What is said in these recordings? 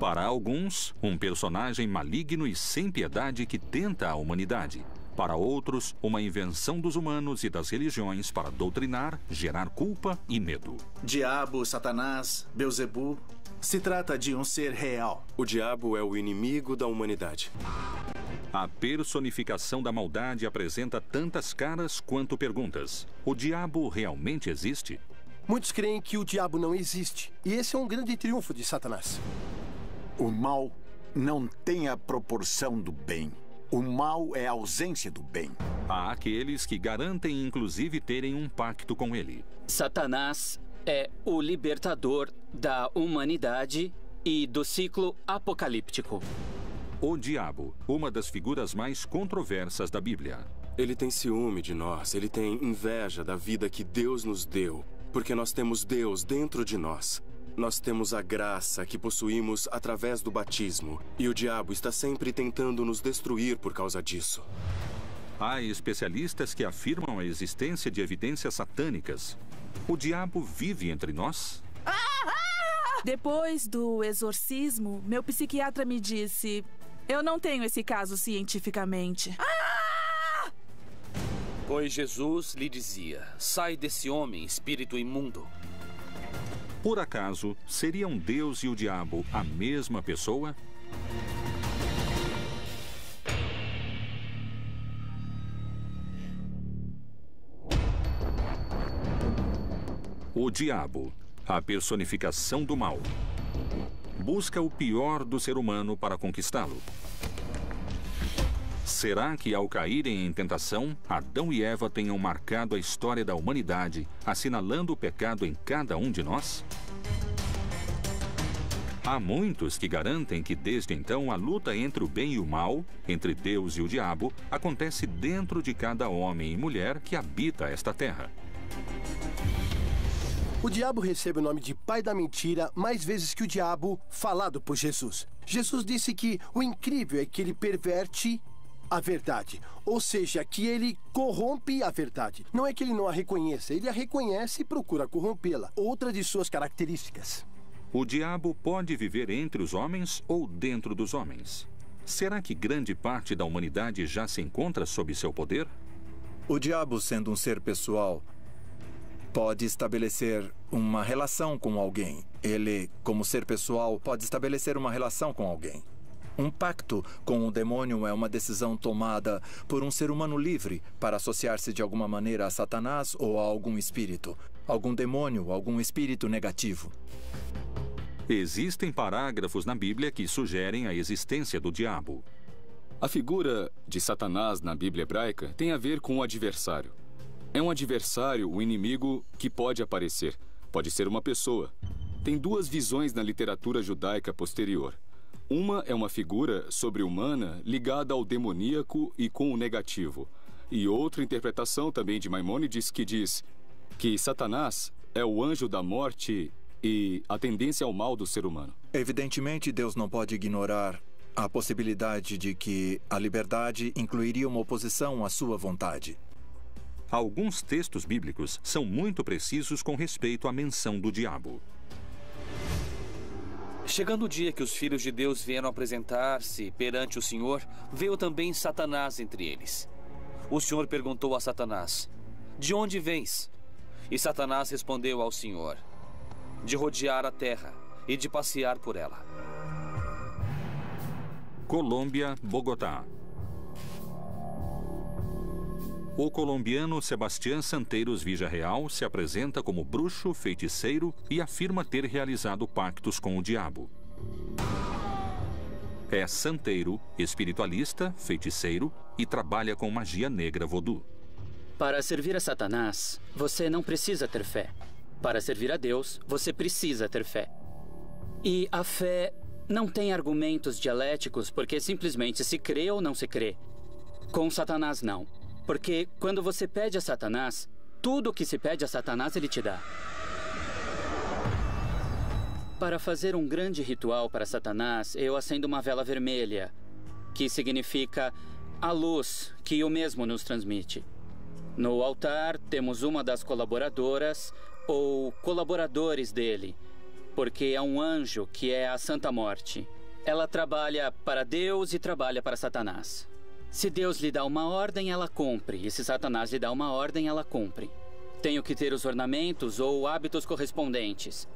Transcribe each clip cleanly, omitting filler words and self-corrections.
Para alguns, um personagem maligno e sem piedade que tenta a humanidade. Para outros, uma invenção dos humanos e das religiões para doutrinar, gerar culpa e medo. Diabo, Satanás, Beelzebu, se trata de um ser real. O diabo é o inimigo da humanidade. A personificação da maldade apresenta tantas caras quanto perguntas. O diabo realmente existe? Muitos creem que o diabo não existe. E esse é um grande triunfo de Satanás. O mal não tem a proporção do bem. O mal é a ausência do bem. Há aqueles que garantem inclusive terem um pacto com ele. Satanás é o libertador da humanidade e do ciclo apocalíptico. O diabo, uma das figuras mais controversas da Bíblia. Ele tem ciúme de nós, ele tem inveja da vida que Deus nos deu, porque nós temos Deus dentro de nós. Nós temos a graça que possuímos através do batismo, e o diabo está sempre tentando nos destruir por causa disso. Há especialistas que afirmam a existência de evidências satânicas. O diabo vive entre nós? Depois do exorcismo, meu psiquiatra me disse: eu não tenho esse caso cientificamente. Pois Jesus lhe dizia: sai desse homem, espírito imundo. Por acaso, seriam Deus e o diabo a mesma pessoa? O diabo, a personificação do mal, busca o pior do ser humano para conquistá-lo. Será que, ao caírem em tentação, Adão e Eva tenham marcado a história da humanidade, assinalando o pecado em cada um de nós? Há muitos que garantem que, desde então, a luta entre o bem e o mal, entre Deus e o diabo, acontece dentro de cada homem e mulher que habita esta terra. O diabo recebe o nome de pai da mentira mais vezes que o diabo falado por Jesus. Jesus disse que o incrível é que ele perverte a verdade, ou seja, que ele corrompe a verdade. Não é que ele não a reconheça, ele a reconhece e procura corrompê-la. Outra de suas características. O diabo pode viver entre os homens ou dentro dos homens. Será que grande parte da humanidade já se encontra sob seu poder? O diabo, sendo um ser pessoal, pode estabelecer uma relação com alguém. Ele, como ser pessoal, pode estabelecer uma relação com alguém. Um pacto com o demônio é uma decisão tomada por um ser humano livre para associar-se de alguma maneira a Satanás ou a algum espírito, algum demônio, algum espírito negativo. Existem parágrafos na Bíblia que sugerem a existência do diabo. A figura de Satanás na Bíblia hebraica tem a ver com o adversário. É um adversário, o inimigo, que pode aparecer. Pode ser uma pessoa. Tem duas visões na literatura judaica posterior. Uma é uma figura sobre-humana ligada ao demoníaco e com o negativo. E outra interpretação também de Maimônides que diz que Satanás é o anjo da morte e a tendência ao mal do ser humano. Evidentemente, Deus não pode ignorar a possibilidade de que a liberdade incluiria uma oposição à sua vontade. Alguns textos bíblicos são muito precisos com respeito à menção do diabo. Chegando o dia que os filhos de Deus vieram apresentar-se perante o Senhor, veio também Satanás entre eles. O Senhor perguntou a Satanás: de onde vens? E Satanás respondeu ao Senhor: de rodear a terra e de passear por ela. Colômbia, Bogotá. O colombiano Sebastián Santeiros Villarreal se apresenta como bruxo, feiticeiro e afirma ter realizado pactos com o diabo. É santeiro, espiritualista, feiticeiro e trabalha com magia negra voodoo. Para servir a Satanás, você não precisa ter fé. Para servir a Deus, você precisa ter fé. E a fé não tem argumentos dialéticos porque simplesmente se crê ou não se crê. Com Satanás, não. Porque quando você pede a Satanás, tudo o que se pede a Satanás ele te dá. Para fazer um grande ritual para Satanás, eu acendo uma vela vermelha, que significa a luz que o mesmo nos transmite. No altar, temos uma das colaboradoras ou colaboradores dele, porque é um anjo que é a Santa Morte. Ela trabalha para Deus e trabalha para Satanás. Se Deus lhe dá uma ordem, ela cumpre. E se Satanás lhe dá uma ordem, ela cumpre. Tenho que ter os ornamentos ou hábitos correspondentes.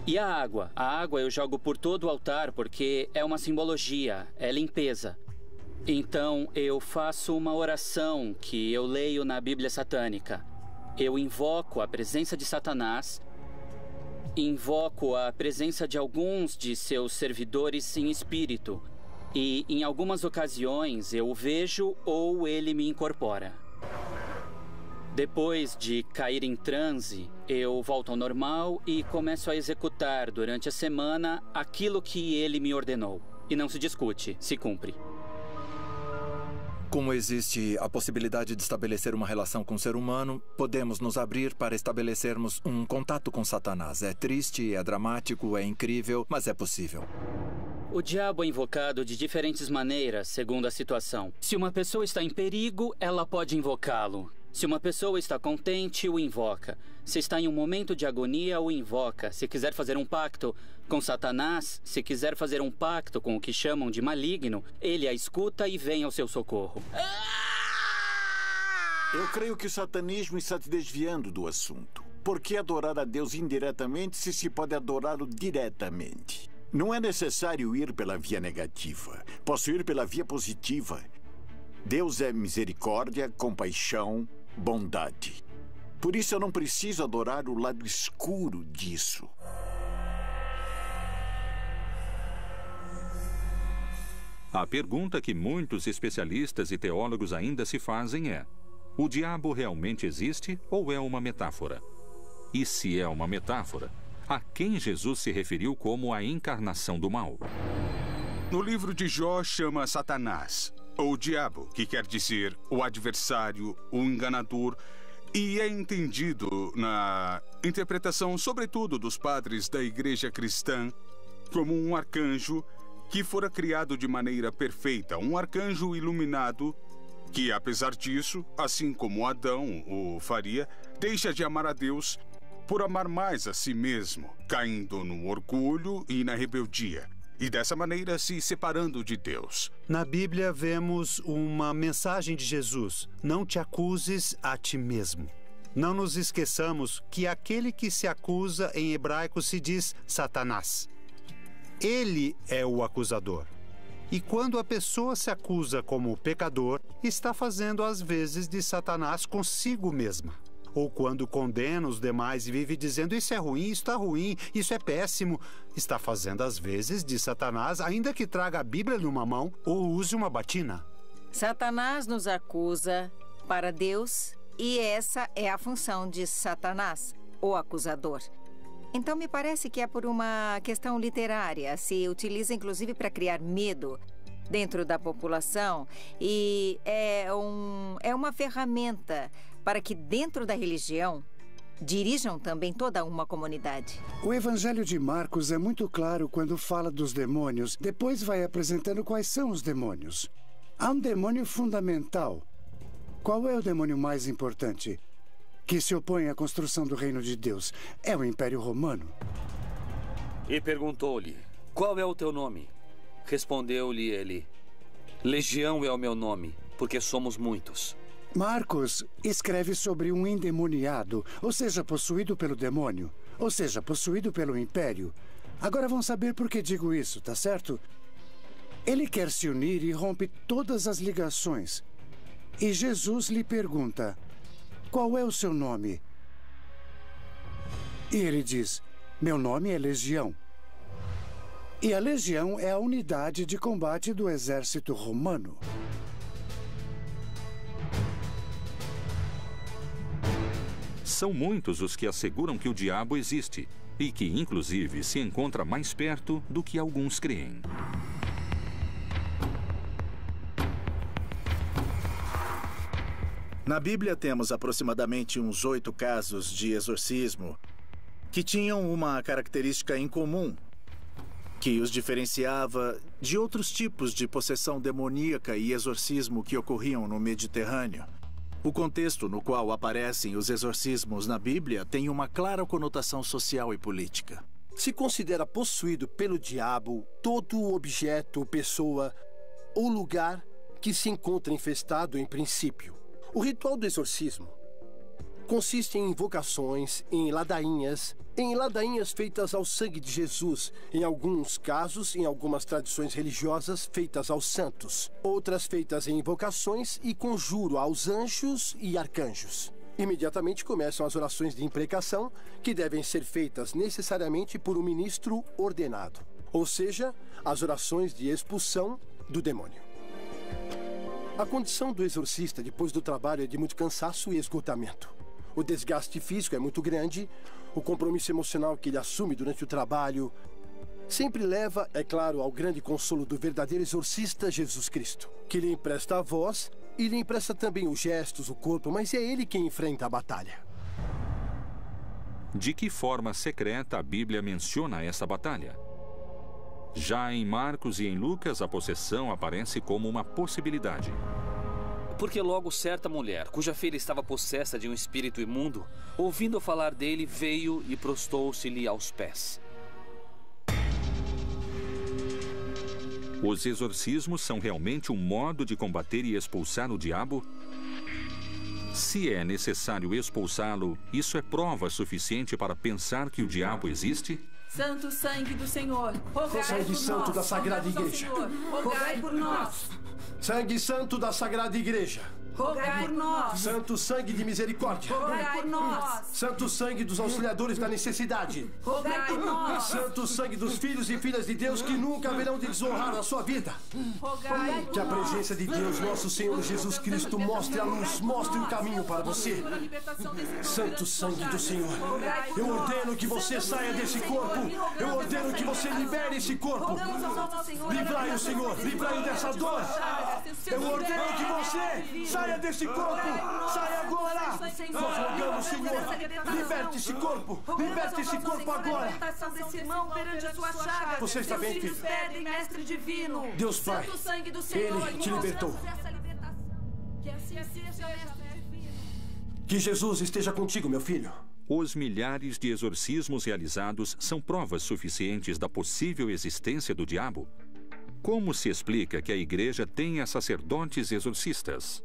E a água? A água eu jogo por todo o altar porque é uma simbologia, é limpeza. Então eu faço uma oração que eu leio na Bíblia satânica. Eu invoco a presença de Satanás, invoco a presença de alguns de seus servidores em espírito. E em algumas ocasiões eu o vejo ou ele me incorpora. Depois de cair em transe, eu volto ao normal e começo a executar durante a semana aquilo que ele me ordenou. E não se discute, se cumpre. Como existe a possibilidade de estabelecer uma relação com o ser humano, podemos nos abrir para estabelecermos um contato com Satanás. É triste, é dramático, é incrível, mas é possível. O diabo é invocado de diferentes maneiras, segundo a situação. Se uma pessoa está em perigo, ela pode invocá-lo. Se uma pessoa está contente, o invoca. Se está em um momento de agonia, o invoca. Se quiser fazer um pacto com Satanás, se quiser fazer um pacto com o que chamam de maligno, ele a escuta e vem ao seu socorro. Eu creio que o satanismo está se desviando do assunto. Por que adorar a Deus indiretamente se pode adorá-lo diretamente? Não é necessário ir pela via negativa. Posso ir pela via positiva. Deus é misericórdia, compaixão, bondade. Por isso eu não preciso adorar o lado escuro disso. A pergunta que muitos especialistas e teólogos ainda se fazem é: o diabo realmente existe ou é uma metáfora? E se é uma metáfora, a quem Jesus se referiu como a encarnação do mal? No livro de Jó chama Satanás, ou diabo, que quer dizer o adversário, o enganador, e é entendido na interpretação, sobretudo dos padres da igreja cristã, como um arcanjo que fora criado de maneira perfeita, um arcanjo iluminado que, apesar disso, assim como Adão o faria, deixa de amar a Deus por amar mais a si mesmo, caindo no orgulho e na rebeldia, e dessa maneira se separando de Deus. Na Bíblia vemos uma mensagem de Jesus: não te acuses a ti mesmo. Não nos esqueçamos que aquele que se acusa em hebraico se diz Satanás. Ele é o acusador. E quando a pessoa se acusa como pecador, está fazendo às vezes de Satanás consigo mesma. Ou quando condena os demais e vive dizendo: isso é ruim, isso está ruim, isso é péssimo, está fazendo às vezes de Satanás, ainda que traga a Bíblia numa mão ou use uma batina. Satanás nos acusa para Deus e essa é a função de Satanás, o acusador. Então me parece que é por uma questão literária, se utiliza inclusive para criar medo dentro da população e é uma ferramenta para que dentro da religião dirijam também toda uma comunidade. O Evangelho de Marcos é muito claro quando fala dos demônios, depois vai apresentando quais são os demônios. Há um demônio fundamental. Qual é o demônio mais importante? Que se opõe à construção do reino de Deus. É o Império Romano. E perguntou-lhe: qual é o teu nome? Respondeu-lhe ele: Legião é o meu nome, porque somos muitos. Marcos escreve sobre um endemoniado, ou seja, possuído pelo demônio, ou seja, possuído pelo Império. Agora vão saber por que digo isso, tá certo? Ele quer se unir e rompe todas as ligações. E Jesus lhe pergunta: qual é o seu nome? E ele diz: meu nome é Legião. E a Legião é a unidade de combate do exército romano. São muitos os que asseguram que o diabo existe e que, inclusive, se encontra mais perto do que alguns creem. Na Bíblia temos aproximadamente uns 8 casos de exorcismo que tinham uma característica em comum, que os diferenciava de outros tipos de possessão demoníaca e exorcismo que ocorriam no Mediterrâneo. O contexto no qual aparecem os exorcismos na Bíblia tem uma clara conotação social e política. se considera possuído pelo diabo todo objeto, pessoa ou lugar que se encontra infestado em princípio. O ritual do exorcismo consiste em invocações, em ladainhas feitas ao sangue de Jesus, em alguns casos, em algumas tradições religiosas, feitas aos santos, outras feitas em invocações e conjuro aos anjos e arcanjos. Imediatamente começam as orações de imprecação, que devem ser feitas necessariamente por um ministro ordenado, ou seja, as orações de expulsão do demônio. A condição do exorcista depois do trabalho é de muito cansaço e esgotamento. O desgaste físico é muito grande, o compromisso emocional que ele assume durante o trabalho sempre leva, é claro, ao grande consolo do verdadeiro exorcista Jesus Cristo, que lhe empresta a voz e lhe empresta também os gestos, o corpo, mas é ele quem enfrenta a batalha. De que forma secreta a Bíblia menciona essa batalha? Já em Marcos e em Lucas, a possessão aparece como uma possibilidade. Porque logo certa mulher, cuja filha estava possessa de um espírito imundo, ouvindo falar dele, veio e prostou-se-lhe aos pés. Os exorcismos são realmente um modo de combater e expulsar o diabo? Se é necessário expulsá-lo, isso é prova suficiente para pensar que o diabo existe? Santo sangue do Senhor, rogai Sangue por santo nós. da Sagrada Igreja, Rogai por nós. Sangue santo da Sagrada Igreja, Rogai por nós. Santo sangue de misericórdia, Rogai por nós. Santo sangue dos auxiliadores da necessidade, Rogai por nós. Santo sangue dos filhos e filhas de Deus que nunca haverão de desonrar a sua vida. Rogai por Que a presença de Deus, nosso Senhor Jesus Cristo, mostre a luz, mostre o caminho para você. Santo sangue do Senhor, eu ordeno que você saia desse corpo. Eu ordeno que você libere esse corpo. Livrai o Senhor, livrai-o dessa dor. Eu ordeno que você saia desse corpo. Saia agora. Nós rogamos, Senhor, liberte esse corpo. Liberte esse corpo agora. Você está bem, filho? Deus Pai, Ele te libertou. Que Jesus esteja contigo, meu filho. Os milhares de exorcismos realizados são provas suficientes da possível existência do diabo? Como se explica que a Igreja tenha sacerdotes exorcistas?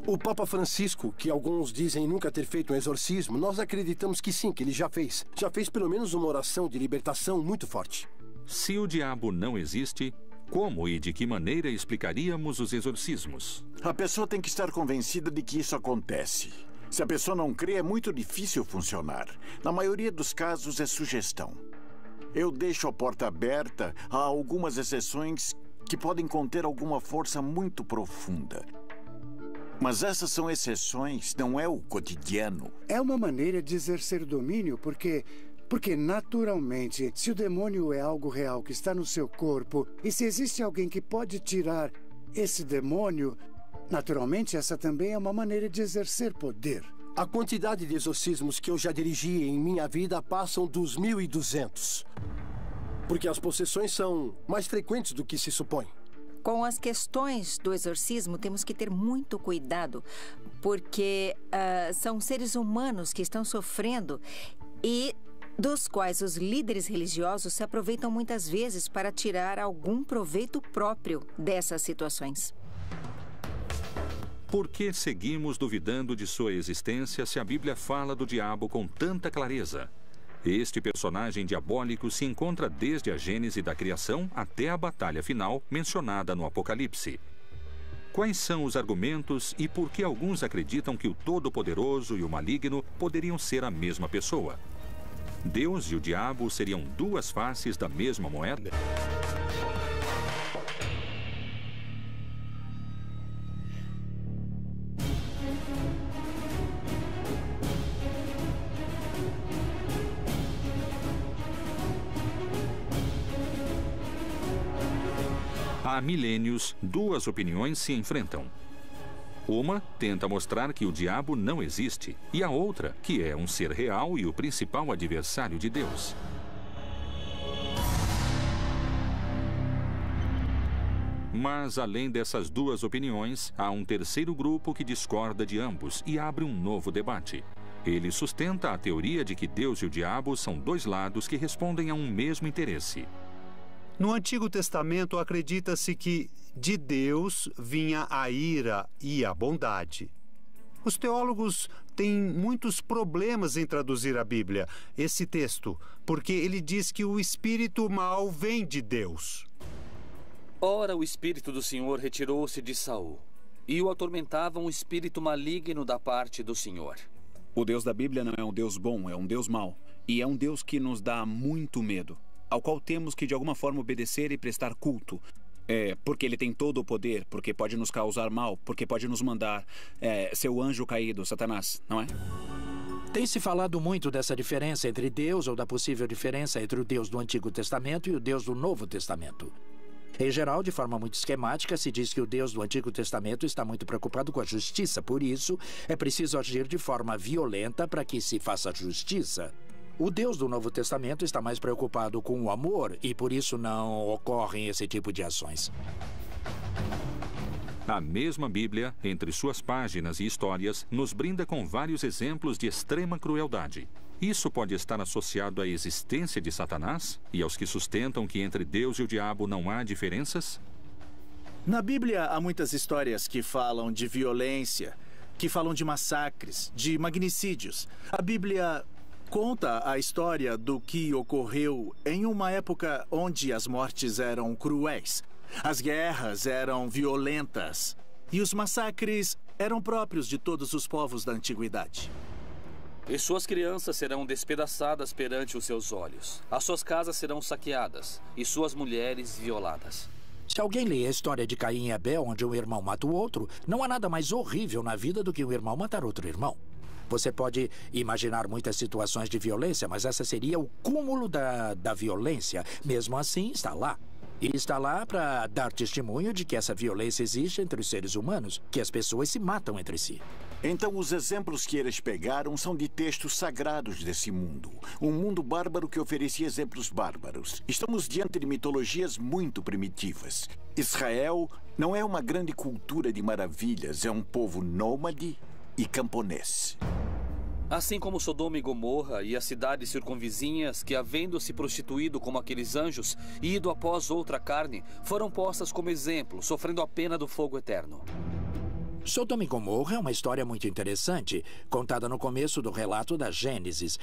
O Papa Francisco, que alguns dizem nunca ter feito um exorcismo, nós acreditamos que sim, que ele já fez. Já fez pelo menos uma oração de libertação muito forte. Se o diabo não existe, como e de que maneira explicaríamos os exorcismos? A pessoa tem que estar convencida de que isso acontece. Se a pessoa não crê, é muito difícil funcionar. Na maioria dos casos, é sugestão. Eu deixo a porta aberta a algumas exceções que podem conter alguma força muito profunda. Mas essas são exceções, não é o cotidiano. É uma maneira de exercer domínio, porque naturalmente, se o demônio é algo real que está no seu corpo, e se existe alguém que pode tirar esse demônio, naturalmente essa também é uma maneira de exercer poder. A quantidade de exorcismos que eu já dirigi em minha vida passam dos 1.200. Porque as possessões são mais frequentes do que se supõe. Com as questões do exorcismo, temos que ter muito cuidado, porque são seres humanos que estão sofrendo e dos quais os líderes religiosos se aproveitam muitas vezes para tirar algum proveito próprio dessas situações. Por que seguimos duvidando de sua existência se a Bíblia fala do diabo com tanta clareza? Este personagem diabólico se encontra desde a gênese da criação até a batalha final mencionada no Apocalipse. Quais são os argumentos e por que alguns acreditam que o Todo-Poderoso e o Maligno poderiam ser a mesma pessoa? Deus e o diabo seriam duas faces da mesma moeda? Há milênios, duas opiniões se enfrentam. Uma tenta mostrar que o diabo não existe, e a outra que é um ser real e o principal adversário de Deus. Mas, além dessas duas opiniões, há um terceiro grupo que discorda de ambos e abre um novo debate. Ele sustenta a teoria de que Deus e o diabo são dois lados que respondem a um mesmo interesse. No Antigo Testamento, acredita-se que de Deus vinha a ira e a bondade. Os teólogos têm muitos problemas em traduzir a Bíblia, esse texto, porque ele diz que o espírito mau vem de Deus. Ora, o espírito do Senhor retirou-se de Saul, e o atormentava um espírito maligno da parte do Senhor. O Deus da Bíblia não é um Deus bom, é um Deus mau. E é um Deus que nos dá muito medo, ao qual temos que de alguma forma obedecer e prestar culto. Porque ele tem todo o poder, porque pode nos causar mal, porque pode nos mandar seu anjo caído, Satanás, não é? Tem se falado muito dessa diferença entre Deus, ou da possível diferença entre o Deus do Antigo Testamento e o Deus do Novo Testamento. Em geral, de forma muito esquemática, se diz que o Deus do Antigo Testamento está muito preocupado com a justiça. Por isso, é preciso agir de forma violenta para que se faça justiça. O Deus do Novo Testamento está mais preocupado com o amor e por isso não ocorrem esse tipo de ações. A mesma Bíblia, entre suas páginas e histórias, nos brinda com vários exemplos de extrema crueldade. Isso pode estar associado à existência de Satanás e aos que sustentam que entre Deus e o diabo não há diferenças? Na Bíblia há muitas histórias que falam de violência, que falam de massacres, de magnicídios. A Bíblia conta a história do que ocorreu em uma época onde as mortes eram cruéis, as guerras eram violentas e os massacres eram próprios de todos os povos da antiguidade. E suas crianças serão despedaçadas perante os seus olhos. As suas casas serão saqueadas e suas mulheres violadas. Se alguém lê a história de Caim e Abel, onde um irmão mata o outro, não há nada mais horrível na vida do que um irmão matar outro irmão. Você pode imaginar muitas situações de violência, mas essa seria o cúmulo da violência. Mesmo assim, está lá. E está lá para dar testemunho de que essa violência existe entre os seres humanos, que as pessoas se matam entre si. Então, os exemplos que eles pegaram são de textos sagrados desse mundo. Um mundo bárbaro que oferecia exemplos bárbaros. Estamos diante de mitologias muito primitivas. Israel não é uma grande cultura de maravilhas, é um povo nômade e camponês. Assim como Sodoma e Gomorra e as cidades circunvizinhas que, havendo se prostituído como aqueles anjos e ido após outra carne, foram postas como exemplo, sofrendo a pena do fogo eterno. Sodoma e Gomorra é uma história muito interessante, contada no começo do relato da Gênesis.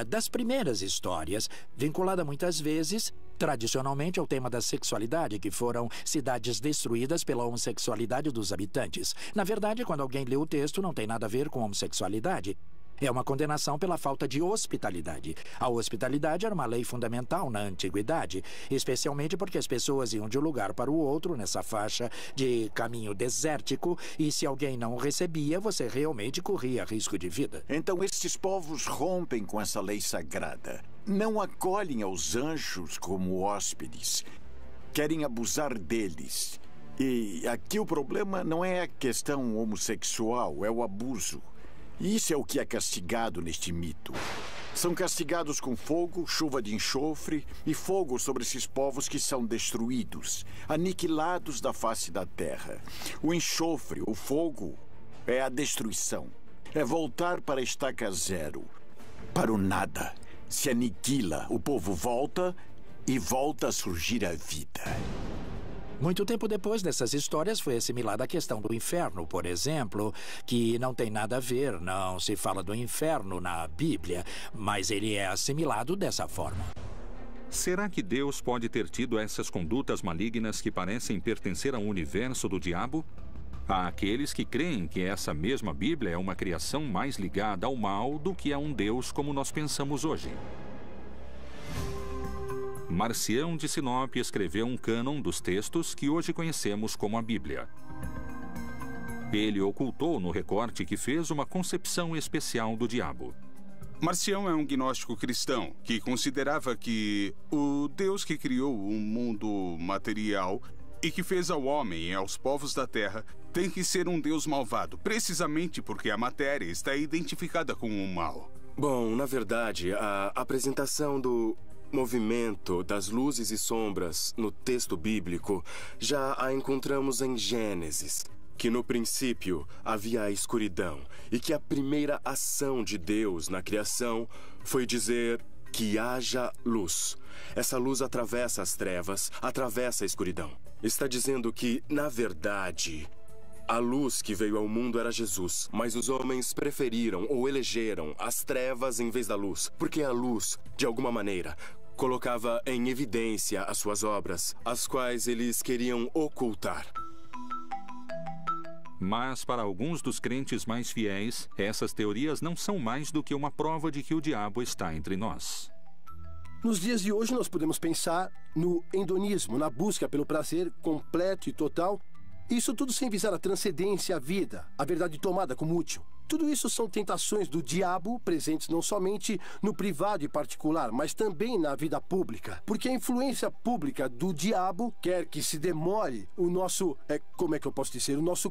Das primeiras histórias, vinculada muitas vezes, tradicionalmente, ao tema da sexualidade, que foram cidades destruídas pela homossexualidade dos habitantes. Na verdade, quando alguém lê o texto, não tem nada a ver com homossexualidade. É uma condenação pela falta de hospitalidade. A hospitalidade era uma lei fundamental na antiguidade, especialmente porque as pessoas iam de um lugar para o outro nessa faixa de caminho desértico e se alguém não o recebia, você realmente corria risco de vida. Então estes povos rompem com essa lei sagrada. Não acolhem aos anjos como hóspedes. Querem abusar deles. E aqui o problema não é a questão homossexual, é o abuso. Isso é o que é castigado neste mito. São castigados com fogo, chuva de enxofre e fogo sobre esses povos que são destruídos, aniquilados da face da terra. O enxofre, o fogo, é a destruição. É voltar para a estaca zero, para o nada. Se aniquila, o povo volta e volta a surgir a vida. Muito tempo depois dessas histórias foi assimilada a questão do inferno, por exemplo, que não tem nada a ver, não se fala do inferno na Bíblia, mas ele é assimilado dessa forma. Será que Deus pode ter tido essas condutas malignas que parecem pertencer ao universo do diabo? Há aqueles que creem que essa mesma Bíblia é uma criação mais ligada ao mal do que a um Deus como nós pensamos hoje. Marcião de Sinop escreveu um cânon dos textos que hoje conhecemos como a Bíblia. Ele ocultou no recorte que fez uma concepção especial do diabo. Marcião é um gnóstico cristão que considerava que o Deus que criou o mundo material e que fez ao homem e aos povos da terra tem que ser um Deus malvado, precisamente porque a matéria está identificada com o mal. Bom, na verdade, a apresentação do movimento das luzes e sombras no texto bíblico já a encontramos em Gênesis, que no princípio havia a escuridão e que a primeira ação de Deus na criação foi dizer que haja luz. Essa luz atravessa as trevas, atravessa a escuridão. Está dizendo que, na verdade, a luz que veio ao mundo era Jesus, mas os homens preferiram ou elegeram as trevas em vez da luz, porque a luz, de alguma maneira, colocava em evidência as suas obras, as quais eles queriam ocultar. Mas, para alguns dos crentes mais fiéis, essas teorias não são mais do que uma prova de que o diabo está entre nós. Nos dias de hoje, nós podemos pensar no hedonismo, na busca pelo prazer completo e total. Isso tudo sem visar a transcendência, a vida, a verdade tomada como útil. Tudo isso são tentações do diabo, presentes não somente no privado e particular, mas também na vida pública. Porque a influência pública do diabo quer que se demore o nosso, o nosso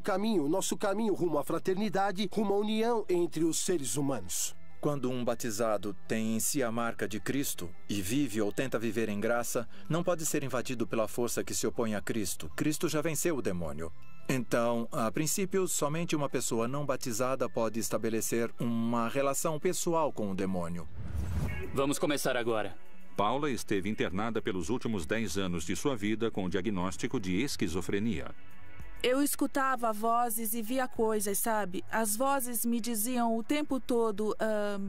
caminho rumo à fraternidade, rumo à união entre os seres humanos. Quando um batizado tem em si a marca de Cristo e vive ou tenta viver em graça, não pode ser invadido pela força que se opõe a Cristo. Cristo já venceu o demônio. Então, a princípio, somente uma pessoa não batizada pode estabelecer uma relação pessoal com o demônio. Vamos começar agora. Paula esteve internada pelos últimos 10 anos de sua vida com o diagnóstico de esquizofrenia. Eu escutava vozes e via coisas, sabe? As vozes me diziam o tempo todo,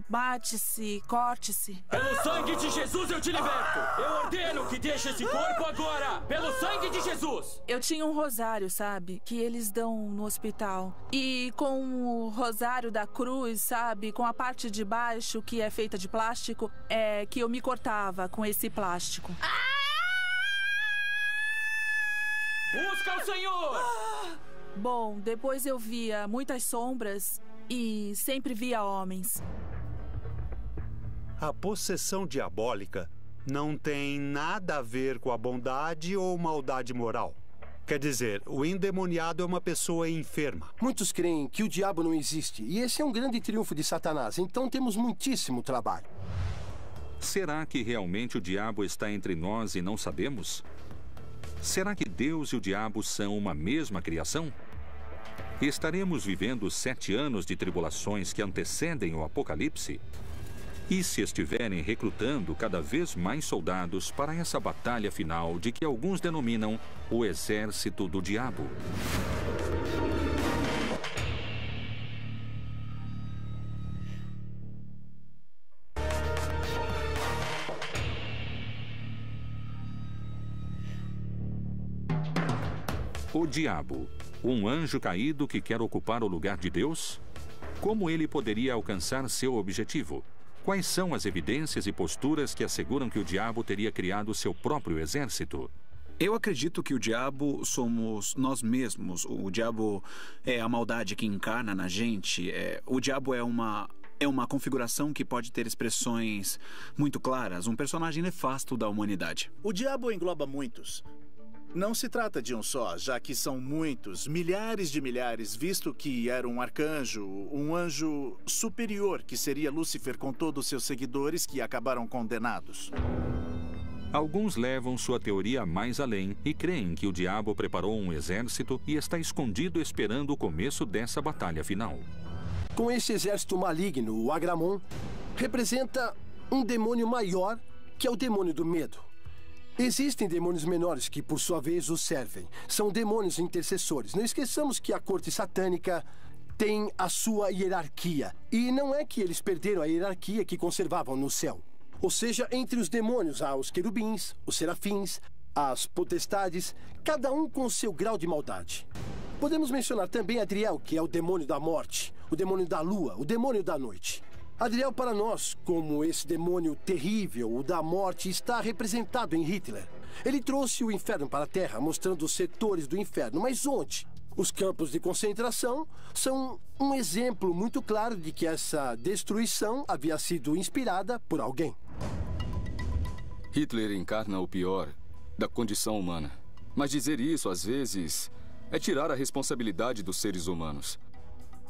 mate-se, corte-se. Pelo sangue de Jesus eu te liberto! Eu ordeno que deixe esse corpo agora! Pelo sangue de Jesus! Eu tinha um rosário, sabe? Que eles dão no hospital. E com o rosário da cruz, sabe? Com a parte de baixo, que é feita de plástico, é que eu me cortava com esse plástico. Busca o Senhor! Bom, depois eu via muitas sombras e sempre via homens. A possessão diabólica não tem nada a ver com a bondade ou maldade moral. Quer dizer, o endemoniado é uma pessoa enferma. Muitos creem que o diabo não existe, e esse é um grande triunfo de Satanás, então temos muitíssimo trabalho. Será que realmente o diabo está entre nós e não sabemos? Será que Deus e o diabo são uma mesma criação? Estaremos vivendo 7 anos de tribulações que antecedem o Apocalipse? E se estiverem recrutando cada vez mais soldados para essa batalha final de que alguns denominam o exército do diabo? O diabo, um anjo caído que quer ocupar o lugar de Deus? Como ele poderia alcançar seu objetivo? Quais são as evidências e posturas que asseguram que o diabo teria criado seu próprio exército? Eu acredito que o diabo somos nós mesmos. O diabo é a maldade que encarna na gente. O diabo é uma configuração que pode ter expressões muito claras. Um personagem nefasto da humanidade. O diabo engloba muitos. Não se trata de um só, já que são muitos, milhares de milhares, visto que era um arcanjo, um anjo superior, que seria Lúcifer com todos os seus seguidores que acabaram condenados. Alguns levam sua teoria mais além e creem que o diabo preparou um exército e está escondido esperando o começo dessa batalha final. Com esse exército maligno, o Agramon representa um demônio maior, que é o demônio do medo. Existem demônios menores que, por sua vez, os servem. São demônios intercessores. Não esqueçamos que a corte satânica tem a sua hierarquia. E não é que eles perderam a hierarquia que conservavam no céu. Ou seja, entre os demônios há os querubins, os serafins, as potestades, cada um com seu grau de maldade. Podemos mencionar também Adriel, que é o demônio da morte, o demônio da lua, o demônio da noite. Adriel, para nós, como esse demônio terrível, o da morte, está representado em Hitler. Ele trouxe o inferno para a Terra, mostrando os setores do inferno. Mas onde? Os campos de concentração são um exemplo muito claro de que essa destruição havia sido inspirada por alguém. Hitler encarna o pior da condição humana. Mas dizer isso, às vezes, é tirar a responsabilidade dos seres humanos.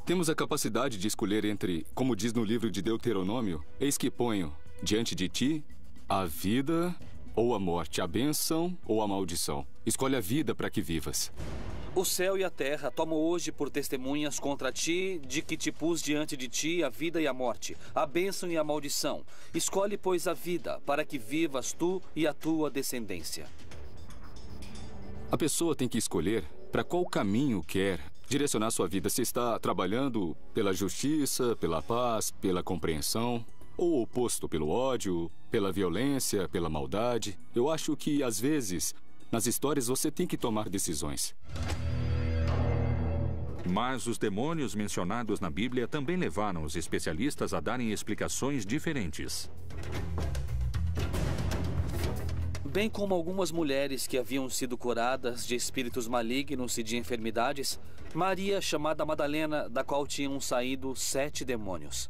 Temos a capacidade de escolher entre, como diz no livro de Deuteronômio, eis que ponho diante de ti a vida ou a morte, a bênção ou a maldição. Escolhe a vida para que vivas. O céu e a terra tomam hoje por testemunhas contra ti, de que te pus diante de ti a vida e a morte, a bênção e a maldição. Escolhe, pois, a vida, para que vivas tu e a tua descendência. A pessoa tem que escolher para qual caminho quer direcionar sua vida. Se está trabalhando pela justiça, pela paz, pela compreensão, ou oposto pelo ódio, pela violência, pela maldade. Eu acho que, às vezes, nas histórias você tem que tomar decisões. Mas os demônios mencionados na Bíblia também levaram os especialistas a darem explicações diferentes. Bem como algumas mulheres que haviam sido curadas de espíritos malignos e de enfermidades, Maria, chamada Madalena, da qual tinham saído 7 demônios.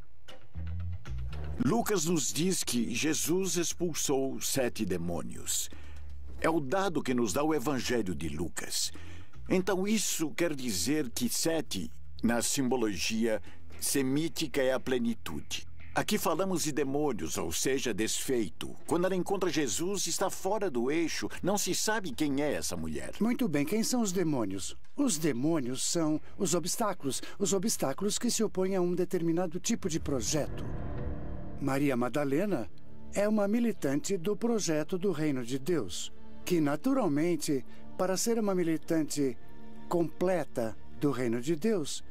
Lucas nos diz que Jesus expulsou 7 demônios. É o dado que nos dá o Evangelho de Lucas. Então isso quer dizer que 7, na simbologia semítica, é a plenitude. Aqui falamos de demônios, ou seja, desfeito. Quando ela encontra Jesus, está fora do eixo. Não se sabe quem é essa mulher. Muito bem, quem são os demônios? Os demônios são os obstáculos que se opõem a um determinado tipo de projeto. Maria Madalena é uma militante do projeto do Reino de Deus, que naturalmente, para ser uma militante completa do Reino de Deus,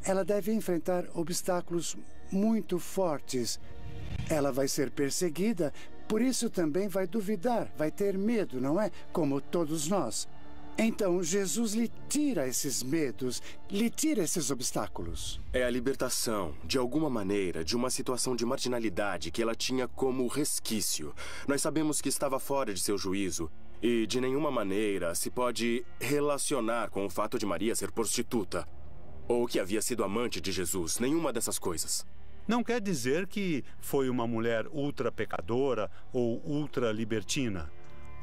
ela deve enfrentar obstáculos muito fortes. Ela vai ser perseguida, por isso também vai duvidar, vai ter medo, não é? Como todos nós. Então, Jesus lhe tira esses medos, lhe tira esses obstáculos. É a libertação, de alguma maneira, de uma situação de marginalidade que ela tinha como resquício. Nós sabemos que estava fora de seu juízo e, de nenhuma maneira, se pode relacionar com o fato de Maria ser prostituta ou que havia sido amante de Jesus. Nenhuma dessas coisas. Não quer dizer que foi uma mulher ultra pecadora ou ultra libertina.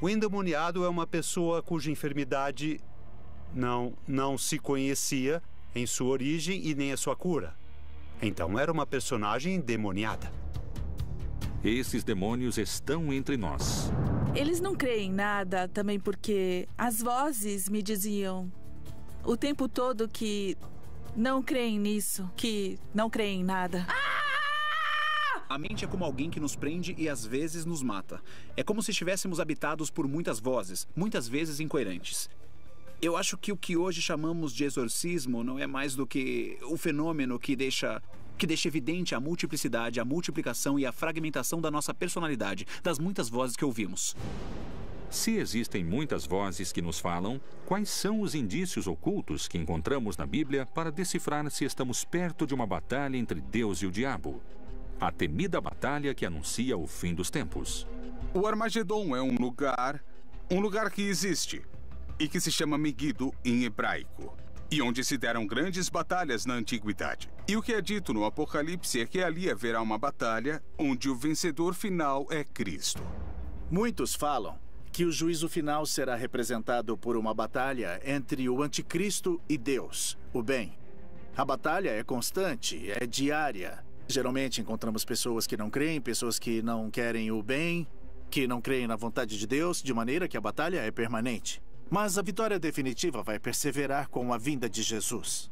O endemoniado é uma pessoa cuja enfermidade não se conhecia em sua origem e nem a sua cura. Então era uma personagem endemoniada. Esses demônios estão entre nós. Eles não creem em nada também porque as vozes me diziam o tempo todo que não creem nisso, que não creem em nada. A mente é como alguém que nos prende e às vezes nos mata. É como se estivéssemos habitados por muitas vozes, muitas vezes incoerentes. Eu acho que o que hoje chamamos de exorcismo não é mais do que o fenômeno que deixa evidente a multiplicidade, a multiplicação e a fragmentação da nossa personalidade, das muitas vozes que ouvimos. Se existem muitas vozes que nos falam, quais são os indícios ocultos que encontramos na Bíblia para decifrar se estamos perto de uma batalha entre Deus e o diabo? A temida batalha que anuncia o fim dos tempos. O Armagedon é um lugar que existe e que se chama Megido em hebraico, e onde se deram grandes batalhas na antiguidade. E o que é dito no Apocalipse é que ali haverá uma batalha onde o vencedor final é Cristo. Muitos falam que o juízo final será representado por uma batalha entre o anticristo e Deus, o bem. A batalha é constante, é diária. Geralmente encontramos pessoas que não creem, pessoas que não querem o bem, que não creem na vontade de Deus, de maneira que a batalha é permanente. Mas a vitória definitiva vai perseverar com a vinda de Jesus.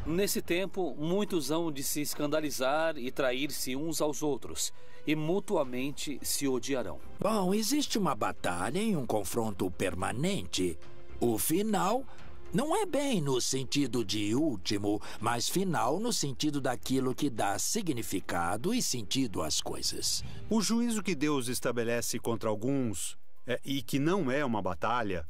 Nesse tempo, muitos hão de se escandalizar e trair-se uns aos outros, e mutuamente se odiarão. Bom, existe uma batalha e um confronto permanente. O final não é bem no sentido de último, mas final no sentido daquilo que dá significado e sentido às coisas. O juízo que Deus estabelece contra alguns, e que não é uma batalha,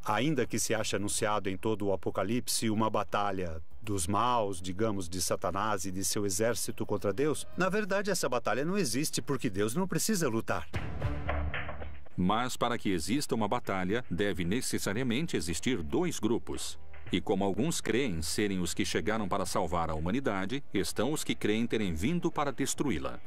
ainda que se ache anunciado em todo o Apocalipse uma batalha dos maus, digamos, de Satanás e de seu exército contra Deus, na verdade essa batalha não existe porque Deus não precisa lutar. Mas para que exista uma batalha, deve necessariamente existir 2 grupos. E como alguns creem serem os que chegaram para salvar a humanidade, estão os que creem terem vindo para destruí-la.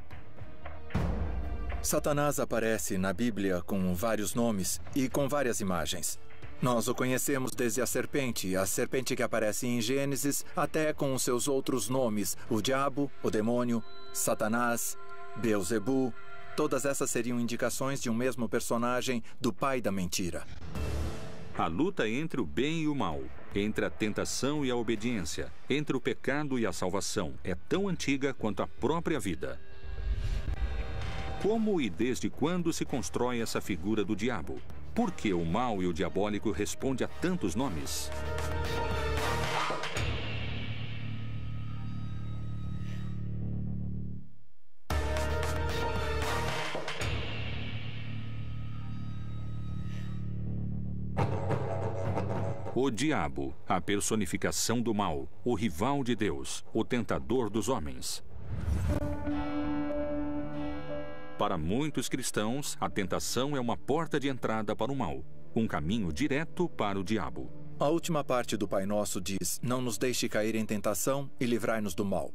Satanás aparece na Bíblia com vários nomes e com várias imagens. Nós o conhecemos desde a serpente que aparece em Gênesis, até com os seus outros nomes, o diabo, o demônio, Satanás, Beelzebu. Todas essas seriam indicações de um mesmo personagem do pai da mentira. A luta entre o bem e o mal, entre a tentação e a obediência, entre o pecado e a salvação, é tão antiga quanto a própria vida. Como e desde quando se constrói essa figura do diabo? Por que o mal e o diabólico respondem a tantos nomes? O diabo, a personificação do mal, o rival de Deus, o tentador dos homens. Para muitos cristãos, a tentação é uma porta de entrada para o mal, um caminho direto para o diabo. A última parte do Pai Nosso diz: não nos deixe cair em tentação e livrai-nos do mal.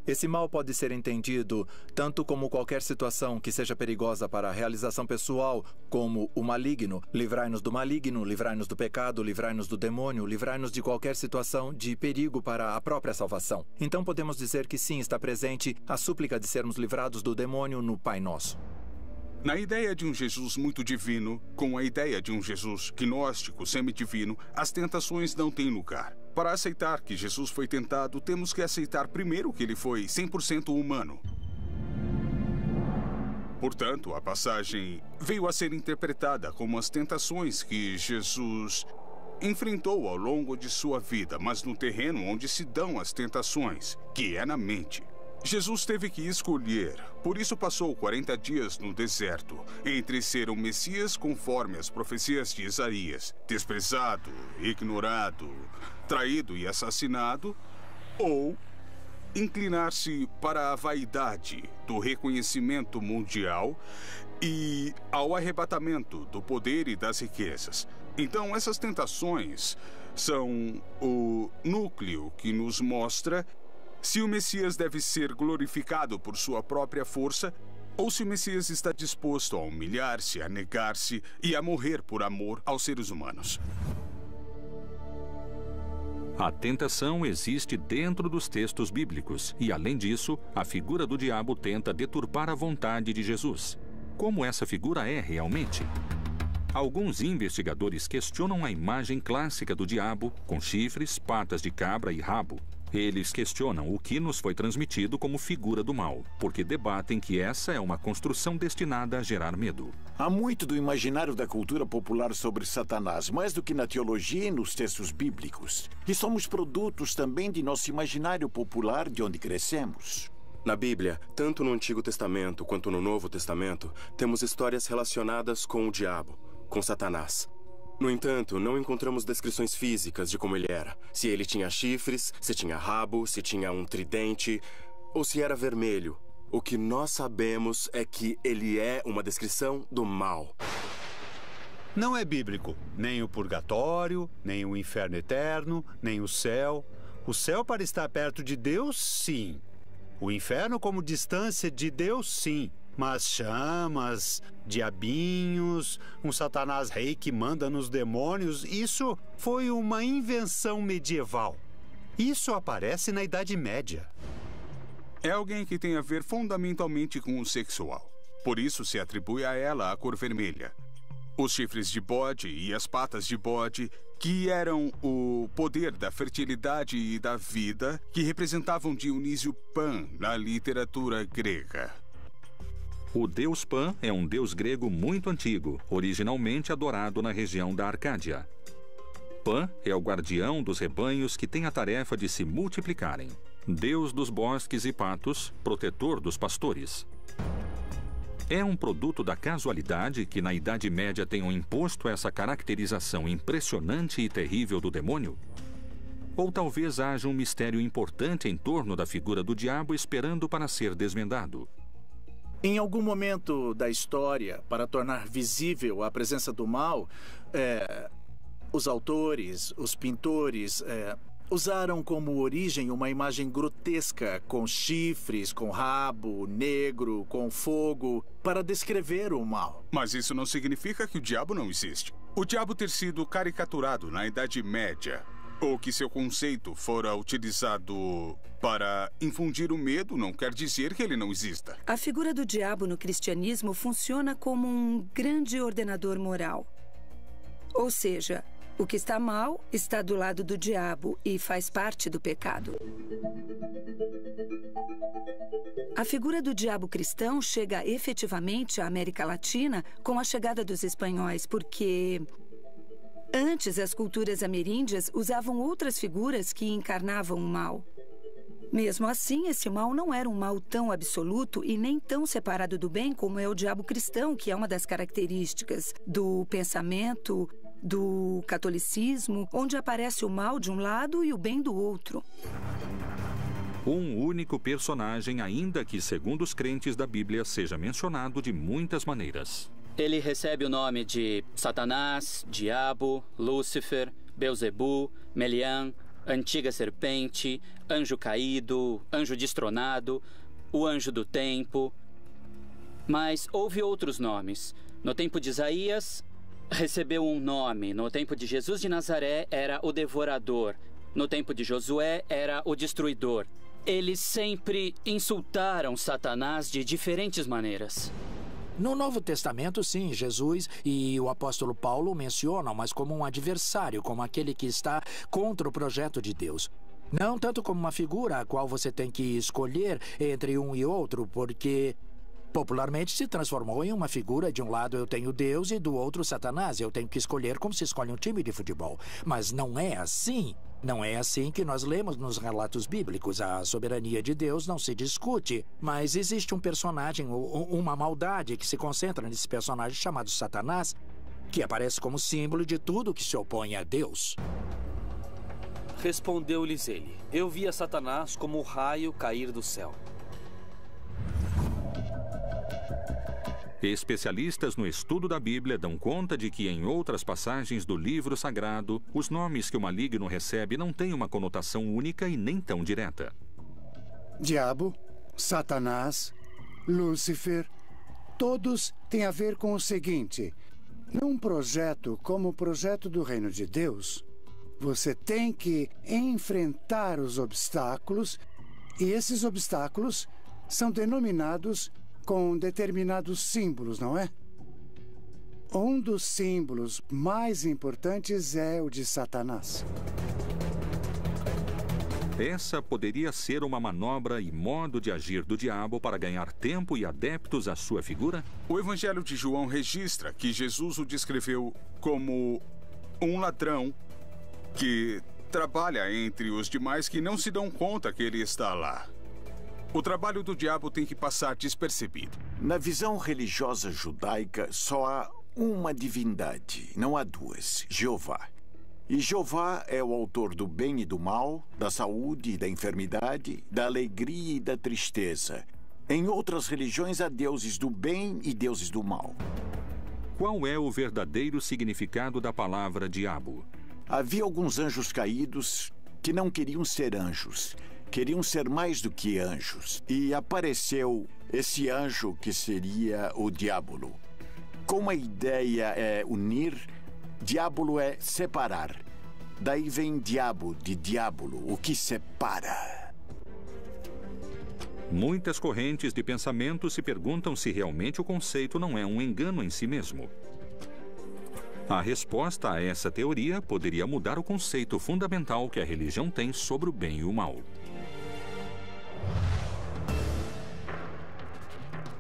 Esse mal pode ser entendido tanto como qualquer situação que seja perigosa para a realização pessoal, como o maligno. Livrai-nos do maligno, livrai-nos do pecado, livrai-nos do demônio, livrai-nos de qualquer situação de perigo para a própria salvação. Então podemos dizer que sim, está presente a súplica de sermos livrados do demônio no Pai Nosso. Na ideia de um Jesus muito divino, com a ideia de um Jesus gnóstico semidivino, as tentações não têm lugar. Para aceitar que Jesus foi tentado, temos que aceitar primeiro que ele foi 100% humano. Portanto, a passagem veio a ser interpretada como as tentações que Jesus enfrentou ao longo de sua vida, mas no terreno onde se dão as tentações, que é na mente. Jesus teve que escolher, por isso passou 40 dias no deserto, entre ser o Messias conforme as profecias de Isaías, desprezado, ignorado, traído e assassinado, ou inclinar-se para a vaidade do reconhecimento mundial e ao arrebatamento do poder e das riquezas. Então, essas tentações são o núcleo que nos mostra se o Messias deve ser glorificado por sua própria força ou se o Messias está disposto a humilhar-se, a negar-se e a morrer por amor aos seres humanos. A tentação existe dentro dos textos bíblicos e, além disso, a figura do diabo tenta deturpar a vontade de Jesus. Como essa figura é realmente? Alguns investigadores questionam a imagem clássica do diabo, com chifres, patas de cabra e rabo. Eles questionam o que nos foi transmitido como figura do mal, porque debatem que essa é uma construção destinada a gerar medo. Há muito do imaginário da cultura popular sobre Satanás, mais do que na teologia e nos textos bíblicos. E somos produtos também de nosso imaginário popular de onde crescemos. Na Bíblia, tanto no Antigo Testamento quanto no Novo Testamento, temos histórias relacionadas com o diabo, com Satanás. No entanto, não encontramos descrições físicas de como ele era. Se ele tinha chifres, se tinha rabo, se tinha um tridente, ou se era vermelho. O que nós sabemos é que ele é uma descrição do mal. Não é bíblico. Nem o purgatório, nem o inferno eterno, nem o céu. O céu para estar perto de Deus, sim. O inferno como distância de Deus, sim. Mas chamas, diabinhos, um Satanás rei que manda nos demônios, isso foi uma invenção medieval. Isso aparece na Idade Média. É alguém que tem a ver fundamentalmente com o sexual. Por isso se atribui a ela a cor vermelha. Os chifres de bode e as patas de bode, que eram o poder da fertilidade e da vida, que representavam Dionísio Pan na literatura grega. O deus Pan é um deus grego muito antigo, originalmente adorado na região da Arcádia. Pan é o guardião dos rebanhos que tem a tarefa de se multiplicarem. Deus dos bosques e patos, protetor dos pastores. É um produto da casualidade que na Idade Média tenham imposto essa caracterização impressionante e terrível do demônio? Ou talvez haja um mistério importante em torno da figura do diabo esperando para ser desvendado? Em algum momento da história, para tornar visível a presença do mal, os autores, os pintores, usaram como origem uma imagem grotesca, com chifres, com rabo, negro, com fogo, para descrever o mal. Mas isso não significa que o diabo não existe. O diabo ter sido caricaturado na Idade Média, ou que seu conceito fora utilizado para infundir o medo, não quer dizer que ele não exista. A figura do diabo no cristianismo funciona como um grande ordenador moral. Ou seja, O que está mal está do lado do diabo e faz parte do pecado. A figura do diabo cristão chega efetivamente à América Latina com a chegada dos espanhóis, porque antes as culturas ameríndias usavam outras figuras que encarnavam o mal. Mesmo assim, esse mal não era um mal tão absoluto e nem tão separado do bem como é o diabo cristão, que é uma das características do pensamento do catolicismo, onde aparece o mal de um lado e o bem do outro. Um único personagem, ainda que, segundo os crentes da Bíblia, seja mencionado de muitas maneiras. Ele recebe o nome de Satanás, Diabo, Lúcifer, Belzebu, Melian, Antiga Serpente, Anjo Caído, Anjo Destronado, o Anjo do Tempo. Mas houve outros nomes. No tempo de Isaías, recebeu um nome. No tempo de Jesus de Nazaré, era o Devorador. No tempo de Josué, era o Destruidor. Eles sempre insultaram Satanás de diferentes maneiras. No Novo Testamento, sim, Jesus e o apóstolo Paulo o mencionam, mas como um adversário, como aquele que está contra o projeto de Deus. Não tanto como uma figura a qual você tem que escolher entre um e outro, porque popularmente se transformou em uma figura. De um lado eu tenho Deus e do outro Satanás. Eu tenho que escolher como se escolhe um time de futebol. Mas não é assim. Não é assim que nós lemos nos relatos bíblicos. A soberania de Deus não se discute. Mas existe um personagem, uma maldade que se concentra nesse personagem chamado Satanás, que aparece como símbolo de tudo que se opõe a Deus. Respondeu-lhes ele: eu via Satanás como o raio cair do céu. Especialistas no estudo da Bíblia dão conta de que, em outras passagens do livro sagrado, os nomes que o maligno recebe não têm uma conotação única e nem tão direta. Diabo, Satanás, Lúcifer, todos têm a ver com o seguinte: num projeto como o projeto do Reino de Deus, você tem que enfrentar os obstáculos, e esses obstáculos são denominados com determinados símbolos, não é? Um dos símbolos mais importantes é o de Satanás. Essa poderia ser uma manobra e modo de agir do diabo para ganhar tempo e adeptos à sua figura? O Evangelho de João registra que Jesus o descreveu como um ladrão que trabalha entre os demais que não se dão conta que ele está lá. O trabalho do diabo tem que passar despercebido. Na visão religiosa judaica, só há uma divindade, não há duas: Jeová. E Jeová é o autor do bem e do mal, da saúde e da enfermidade, da alegria e da tristeza. Em outras religiões há deuses do bem e deuses do mal. Qual é o verdadeiro significado da palavra diabo? Havia alguns anjos caídos que não queriam ser anjos. Queriam ser mais do que anjos. E apareceu esse anjo que seria o diabo. Como a ideia é unir, diabo é separar. Daí vem diabo, de diabolo, o que separa. Muitas correntes de pensamento se perguntam se realmente o conceito não é um engano em si mesmo. A resposta a essa teoria poderia mudar o conceito fundamental que a religião tem sobre o bem e o mal.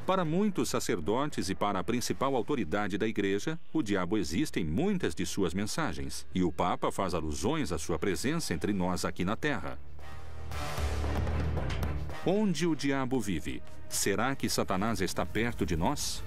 Para muitos sacerdotes e para a principal autoridade da Igreja, o diabo existe em muitas de suas mensagens, e o Papa faz alusões à sua presença entre nós aqui na Terra. Onde o diabo vive? Será que Satanás está perto de nós?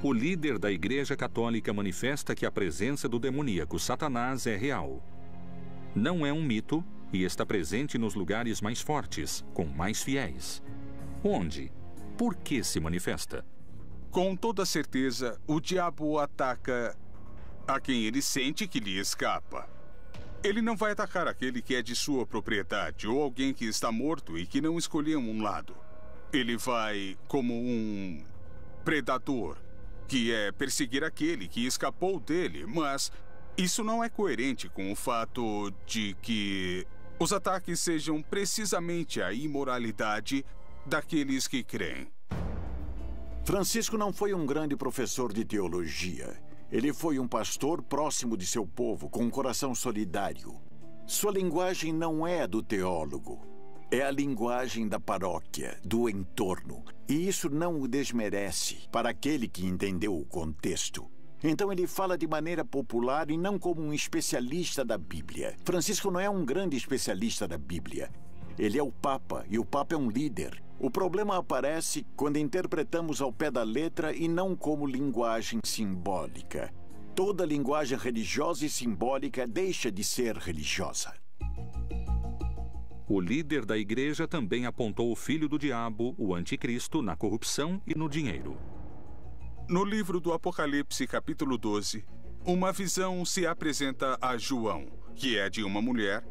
O líder da Igreja Católica manifesta que a presença do demoníaco Satanás é real. Não é um mito e está presente nos lugares mais fortes, com mais fiéis. Onde? Por que se manifesta? Com toda certeza, o diabo ataca a quem ele sente que lhe escapa. Ele não vai atacar aquele que é de sua propriedade ou alguém que está morto e que não escolheu um lado. Ele vai como um predador, que é perseguir aquele que escapou dele, mas Isso não é coerente com o fato de que os ataques sejam precisamente a imoralidade daqueles que creem. Francisco não foi um grande professor de teologia. Ele foi um pastor próximo de seu povo, com um coração solidário. Sua linguagem não é a do teólogo. É a linguagem da paróquia, do entorno. E isso não o desmerece para aquele que entendeu o contexto. Então ele fala de maneira popular e não como um especialista da Bíblia. Francisco não é um grande especialista da Bíblia. Ele é o Papa, e o Papa é um líder. O problema aparece quando interpretamos ao pé da letra e não como linguagem simbólica. Toda linguagem religiosa e simbólica deixa de ser religiosa. O líder da igreja também apontou o filho do diabo, o anticristo, na corrupção e no dinheiro. No livro do Apocalipse, capítulo 12, uma visão se apresenta a João, que é de uma mulher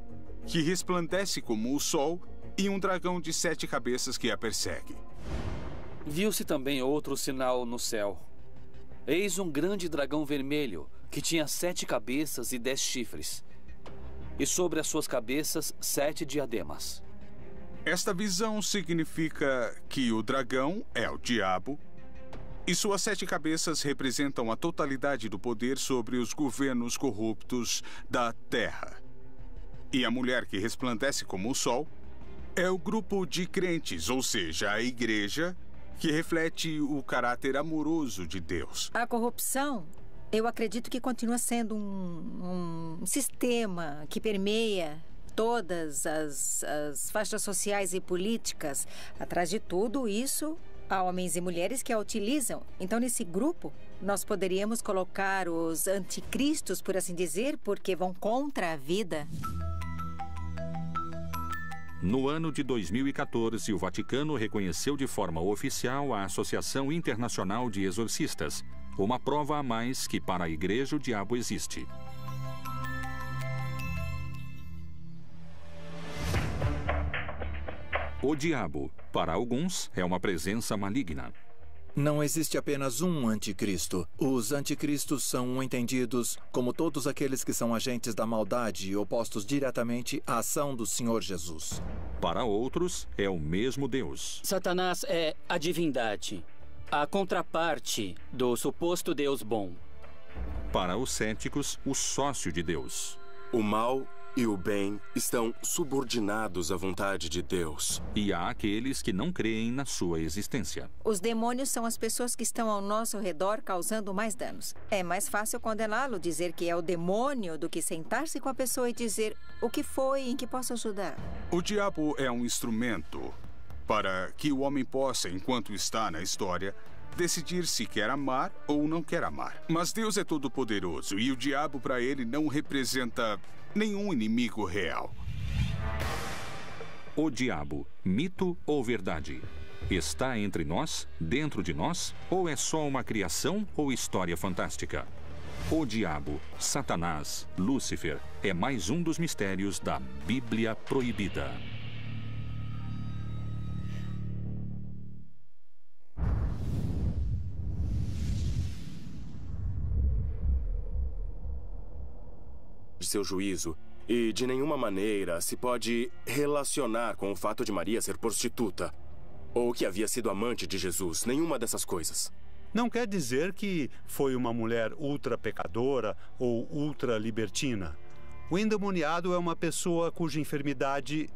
que resplandece como o sol e um dragão de 7 cabeças que a persegue. Viu-se também outro sinal no céu. Eis um grande dragão vermelho, que tinha 7 cabeças e 10 chifres. E sobre as suas cabeças 7 diademas. Esta visão significa que o dragão é o diabo, e suas 7 cabeças representam a totalidade do poder sobre os governos corruptos da terra. E a mulher que resplandece como o sol é o grupo de crentes, ou seja, a igreja, que reflete o caráter amoroso de Deus. A corrupção, eu acredito que continua sendo um sistema que permeia todas as faixas sociais e políticas. Atrás de tudo isso, há homens e mulheres que a utilizam. Então, nesse grupo, nós poderíamos colocar os anticristos, por assim dizer, porque vão contra a vida. No ano de 2014, o Vaticano reconheceu de forma oficial a Associação Internacional de Exorcistas, uma prova a mais que para a Igreja o diabo existe. O diabo, para alguns, é uma presença maligna. Não existe apenas um anticristo. Os anticristos são entendidos como todos aqueles que são agentes da maldade e opostos diretamente à ação do Senhor Jesus. Para outros, é o mesmo Deus. Satanás é a divindade, a contraparte do suposto Deus bom. Para os céticos, o sócio de Deus. O mal e o bem estão subordinados à vontade de Deus. E há aqueles que não creem na sua existência. Os demônios são as pessoas que estão ao nosso redor causando mais danos. É mais fácil condená-lo, dizer que é o demônio, do que sentar-se com a pessoa e dizer o que foi, em que posso ajudar. O diabo é um instrumento para que o homem possa, enquanto está na história, decidir se quer amar ou não quer amar. Mas Deus é todo-poderoso e o diabo, para ele, não representa nenhum inimigo real. O diabo, mito ou verdade? Está entre nós, dentro de nós, ou é só uma criação ou história fantástica? O diabo, Satanás, Lúcifer, é mais um dos mistérios da Bíblia Proibida. De seu juízo, e de nenhuma maneira se pode relacionar com o fato de Maria ser prostituta ou que havia sido amante de Jesus. Nenhuma dessas coisas. Não quer dizer que foi uma mulher ultra pecadora ou ultra libertina. O endemoniado é uma pessoa cuja enfermidade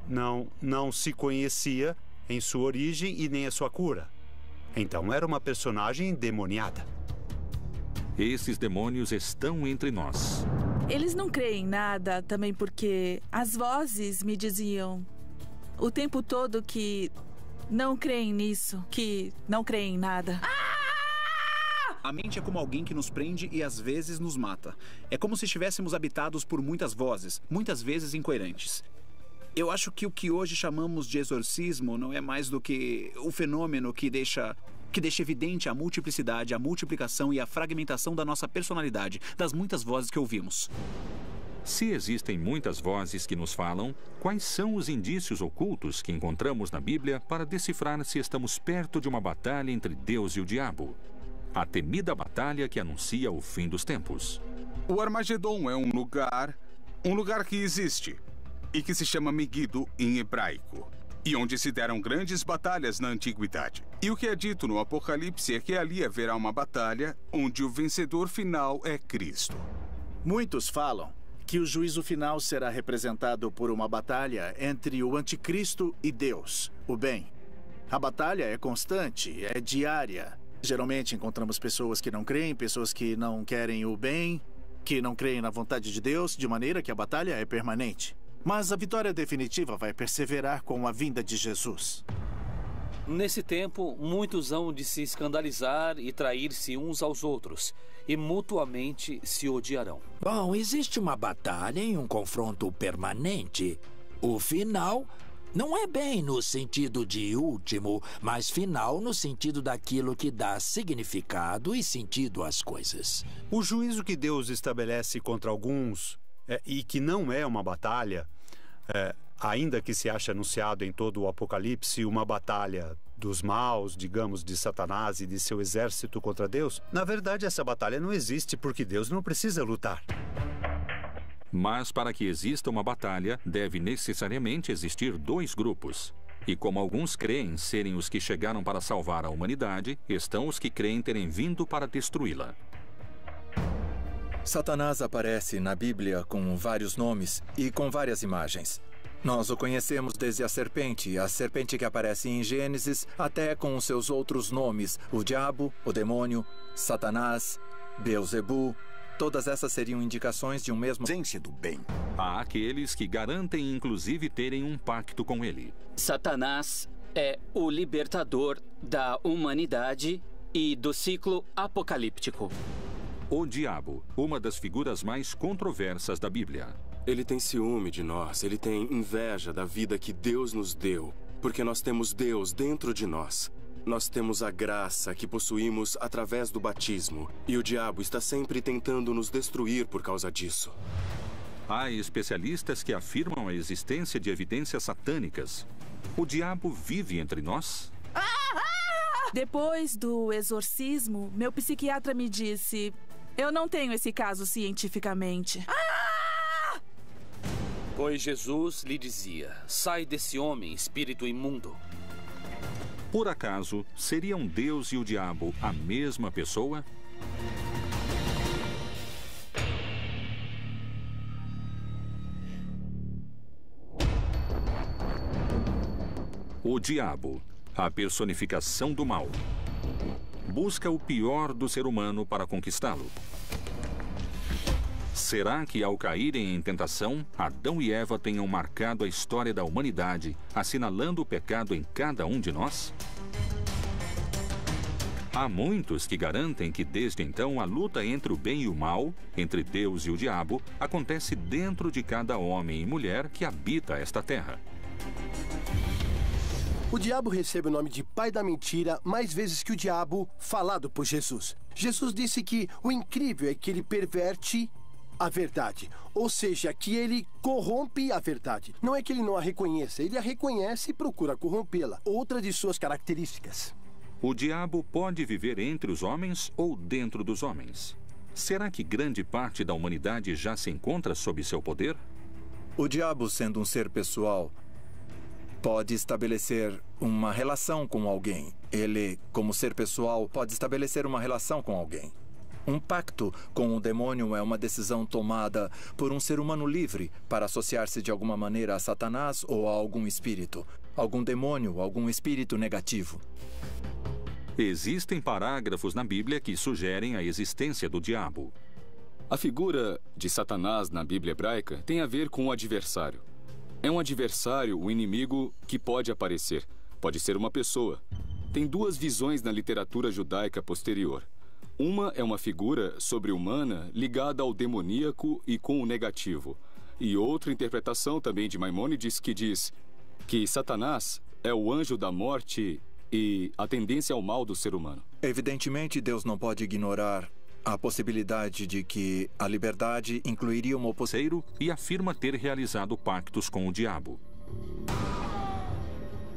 não se conhecia em sua origem e nem a sua cura. Então era uma personagem endemoniada. Esses demônios estão entre nós. Eles não creem em nada também porque as vozes me diziam o tempo todo que não creem nisso, que não creem em nada. A mente é como alguém que nos prende e às vezes nos mata. É como se estivéssemos habitados por muitas vozes, muitas vezes incoerentes. Eu acho que o que hoje chamamos de exorcismo não é mais do que o fenômeno que deixa evidente a multiplicidade, a multiplicação e a fragmentação da nossa personalidade, das muitas vozes que ouvimos. Se existem muitas vozes que nos falam, quais são os indícios ocultos que encontramos na Bíblia para decifrar se estamos perto de uma batalha entre Deus e o diabo? A temida batalha que anuncia o fim dos tempos. O Armagedon é um lugar que existe e que se chama Meguido em hebraico, e onde se deram grandes batalhas na antiguidade. E o que é dito no Apocalipse é que ali haverá uma batalha onde o vencedor final é Cristo. Muitos falam que o juízo final será representado por uma batalha entre o anticristo e Deus, o bem. A batalha é constante, é diária. Geralmente encontramos pessoas que não creem, pessoas que não querem o bem, que não creem na vontade de Deus, de maneira que a batalha é permanente. Mas a vitória definitiva vai perseverar com a vinda de Jesus. Nesse tempo, muitos hão de se escandalizar e trair-se uns aos outros, e mutuamente se odiarão. Bom, existe uma batalha e um confronto permanente. O final não é bem no sentido de último, mas final no sentido daquilo que dá significado e sentido às coisas. O juízo que Deus estabelece contra alguns, e que não é uma batalha, ainda que se ache anunciado em todo o Apocalipse uma batalha dos maus, digamos, de Satanás e de seu exército contra Deus, na verdade essa batalha não existe porque Deus não precisa lutar. Mas para que exista uma batalha, deve necessariamente existir dois grupos. E como alguns creem serem os que chegaram para salvar a humanidade, estão os que creem terem vindo para destruí-la. Satanás aparece na Bíblia com vários nomes e com várias imagens. Nós o conhecemos desde a serpente que aparece em Gênesis, até com os seus outros nomes, o diabo, o demônio, Satanás, Beelzebu. Todas essas seriam indicações de um mesmo ausência do bem. Há aqueles que garantem inclusive terem um pacto com ele. Satanás é o libertador da humanidade e do ciclo apocalíptico. O diabo, uma das figuras mais controversas da Bíblia. Ele tem ciúme de nós, ele tem inveja da vida que Deus nos deu, porque nós temos Deus dentro de nós. Nós temos a graça que possuímos através do batismo, e o diabo está sempre tentando nos destruir por causa disso. Há especialistas que afirmam a existência de evidências satânicas. O diabo vive entre nós? Depois do exorcismo, meu psiquiatra me disse: eu não tenho esse caso cientificamente. Pois Jesus lhe dizia: sai desse homem, espírito imundo. Por acaso, seriam Deus e o diabo a mesma pessoa? O diabo, a personificação do mal, busca o pior do ser humano para conquistá-lo. Será que, ao caírem em tentação, Adão e Eva tenham marcado a história da humanidade, assinalando o pecado em cada um de nós? Há muitos que garantem que, desde então, a luta entre o bem e o mal, entre Deus e o diabo, acontece dentro de cada homem e mulher que habita esta terra. O diabo recebe o nome de pai da mentira mais vezes que o diabo falado por Jesus. Jesus disse que o incrível é que ele perverte a verdade, ou seja, que ele corrompe a verdade. Não é que ele não a reconheça, ele a reconhece e procura corrompê-la. Outra de suas características. O diabo pode viver entre os homens ou dentro dos homens. Será que grande parte da humanidade já se encontra sob seu poder? O diabo, sendo um ser pessoal, pode estabelecer uma relação com alguém. Ele, como ser pessoal, pode estabelecer uma relação com alguém. Um pacto com o demônio é uma decisão tomada por um ser humano livre para associar-se de alguma maneira a Satanás ou a algum espírito, algum demônio, algum espírito negativo. Existem parágrafos na Bíblia que sugerem a existência do diabo. A figura de Satanás na Bíblia hebraica tem a ver com o adversário. É um adversário, o inimigo, que pode aparecer. Pode ser uma pessoa. Tem duas visões na literatura judaica posterior. Uma é uma figura sobre-humana ligada ao demoníaco e com o negativo. E outra interpretação também de Maimônides que diz que Satanás é o anjo da morte e a tendência ao mal do ser humano. Evidentemente, Deus não pode ignorar a possibilidade de que a liberdade incluiria um oposseiro e afirma ter realizado pactos com o diabo.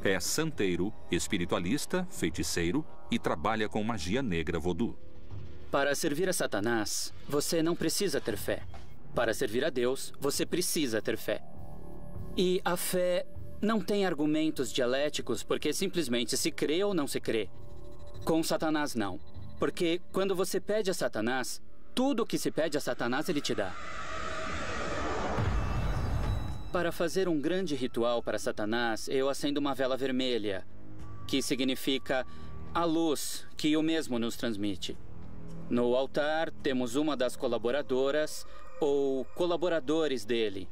É santeiro, espiritualista, feiticeiro e trabalha com magia negra voodoo. Para servir a Satanás, você não precisa ter fé. Para servir a Deus, você precisa ter fé. E a fé não tem argumentos dialéticos porque simplesmente se crê ou não se crê. Com Satanás, não. Porque quando você pede a Satanás, tudo o que se pede a Satanás, ele te dá. Para fazer um grande ritual para Satanás, eu acendo uma vela vermelha, que significa a luz que o mesmo nos transmite. No altar, temos uma das colaboradoras ou colaboradores dele,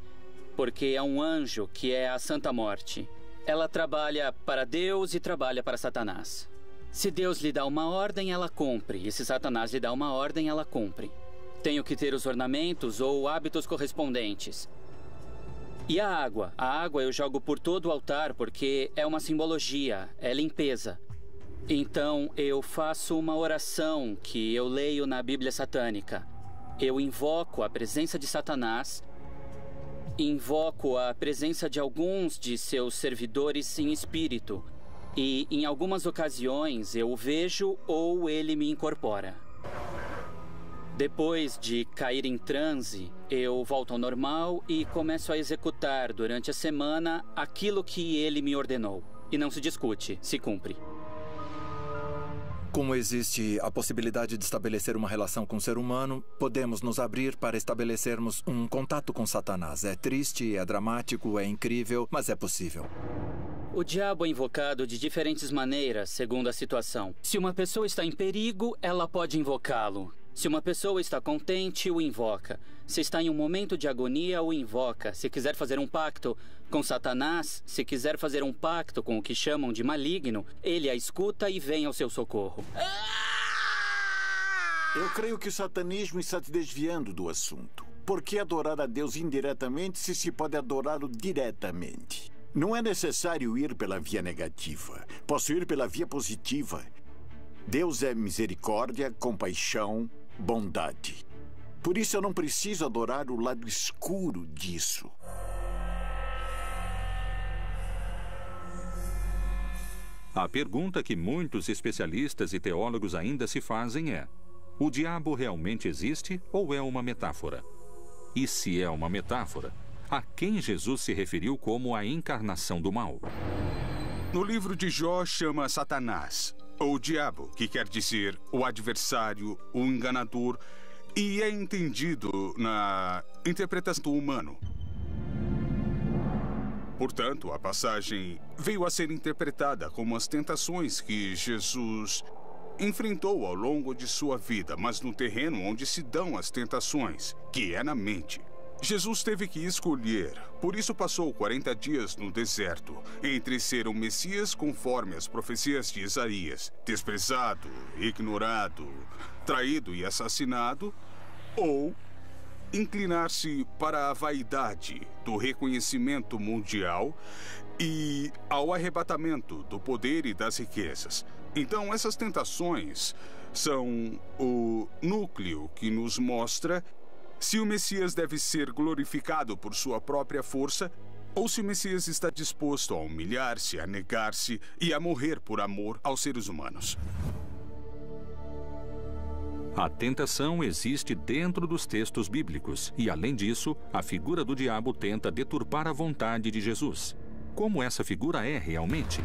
porque é um anjo que é a Santa Morte. Ela trabalha para Deus e trabalha para Satanás. Se Deus lhe dá uma ordem, ela cumpre. E se Satanás lhe dá uma ordem, ela cumpre. Tenho que ter os ornamentos ou hábitos correspondentes. E a água? A água eu jogo por todo o altar porque é uma simbologia, é limpeza. Então eu faço uma oração que eu leio na Bíblia satânica. Eu invoco a presença de Satanás, invoco a presença de alguns de seus servidores em espírito. E em algumas ocasiões eu o vejo ou ele me incorpora. Depois de cair em transe, eu volto ao normal e começo a executar durante a semana aquilo que ele me ordenou. E não se discute, se cumpre. Como existe a possibilidade de estabelecer uma relação com o ser humano, podemos nos abrir para estabelecermos um contato com Satanás. É triste, é dramático, é incrível, mas é possível. O diabo é invocado de diferentes maneiras, segundo a situação. Se uma pessoa está em perigo, ela pode invocá-lo. Se uma pessoa está contente, o invoca. Se está em um momento de agonia, o invoca. Se quiser fazer um pacto com Satanás, se quiser fazer um pacto com o que chamam de maligno, ele a escuta e vem ao seu socorro. Eu creio que o satanismo está te desviando do assunto. Por que adorar a Deus indiretamente se pode adorá-lo diretamente? Não é necessário ir pela via negativa. Posso ir pela via positiva. Deus é misericórdia, compaixão, bondade. Por isso eu não preciso adorar o lado escuro disso. A pergunta que muitos especialistas e teólogos ainda se fazem é: o diabo realmente existe ou é uma metáfora? E se é uma metáfora, a quem Jesus se referiu como a encarnação do mal? No livro de Jó chama Satanás, ou diabo, que quer dizer o adversário, o enganador, e é entendido na interpretação do humano. Portanto, a passagem veio a ser interpretada como as tentações que Jesus enfrentou ao longo de sua vida, mas no terreno onde se dão as tentações, que é na mente. Jesus teve que escolher, por isso passou 40 dias no deserto, entre ser o Messias conforme as profecias de Isaías, desprezado, ignorado, traído e assassinado, ou inclinar-se para a vaidade do reconhecimento mundial e ao arrebatamento do poder e das riquezas. Então, essas tentações são o núcleo que nos mostra se o Messias deve ser glorificado por sua própria força ou se o Messias está disposto a humilhar-se, a negar-se e a morrer por amor aos seres humanos. A tentação existe dentro dos textos bíblicos e, além disso, a figura do diabo tenta deturpar a vontade de Jesus. Como essa figura é realmente?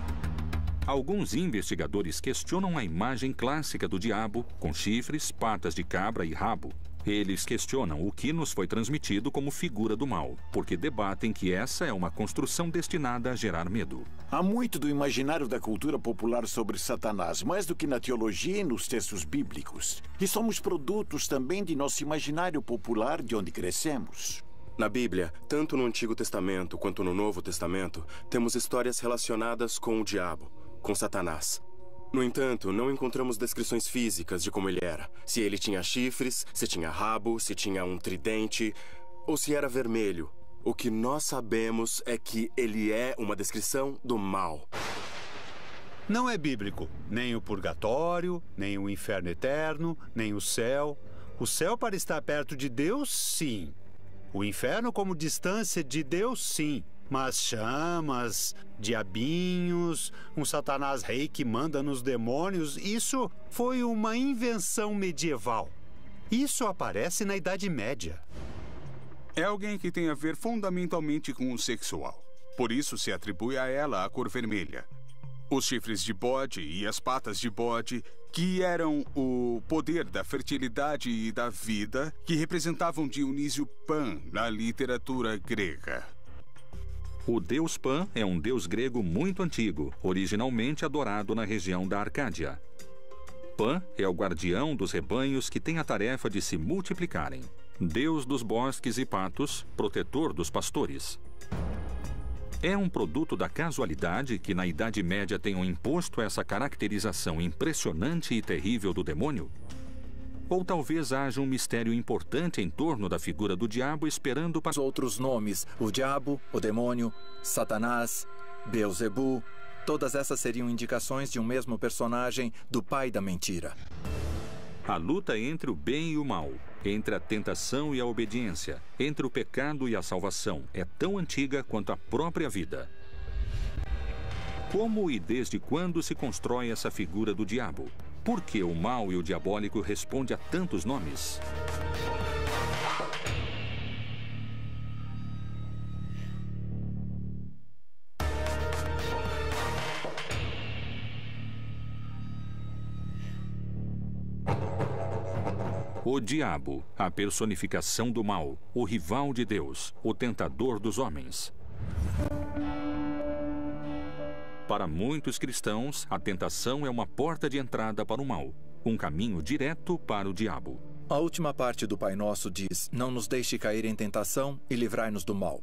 Alguns investigadores questionam a imagem clássica do diabo, com chifres, patas de cabra e rabo. Eles questionam o que nos foi transmitido como figura do mal, porque debatem que essa é uma construção destinada a gerar medo. Há muito do imaginário da cultura popular sobre Satanás, mais do que na teologia e nos textos bíblicos. E somos produtos também de nosso imaginário popular de onde crescemos. Na Bíblia, tanto no Antigo Testamento quanto no Novo Testamento, temos histórias relacionadas com o diabo, com Satanás. No entanto, não encontramos descrições físicas de como ele era. Se ele tinha chifres, se tinha rabo, se tinha um tridente, ou se era vermelho. O que nós sabemos é que ele é uma descrição do mal. Não é bíblico. Nem o purgatório, nem o inferno eterno, nem o céu. O céu para estar perto de Deus, sim. O inferno como distância de Deus, sim. Mas chamas, diabinhos, um Satanás rei que manda nos demônios, isso foi uma invenção medieval. Isso aparece na Idade Média. É alguém que tem a ver fundamentalmente com o sexual. Por isso se atribui a ela a cor vermelha. Os chifres de bode e as patas de bode, que eram o poder da fertilidade e da vida, que representavam Dionísio Pan na literatura grega. O deus Pan é um deus grego muito antigo, originalmente adorado na região da Arcádia. Pan é o guardião dos rebanhos que tem a tarefa de se multiplicarem. Deus dos bosques e patos, protetor dos pastores. É um produto da casualidade que na Idade Média tenham imposto essa caracterização impressionante e terrível do demônio? Ou talvez haja um mistério importante em torno da figura do diabo esperando para... Outros nomes, o diabo, o demônio, Satanás, Beelzebu, todas essas seriam indicações de um mesmo personagem do pai da mentira. A luta entre o bem e o mal, entre a tentação e a obediência, entre o pecado e a salvação, é tão antiga quanto a própria vida. Como e desde quando se constrói essa figura do diabo? Por que o mal e o diabólico respondem a tantos nomes? O diabo, a personificação do mal, o rival de Deus, o tentador dos homens. Para muitos cristãos, a tentação é uma porta de entrada para o mal, um caminho direto para o diabo. A última parte do Pai Nosso diz: não nos deixe cair em tentação e livrai-nos do mal.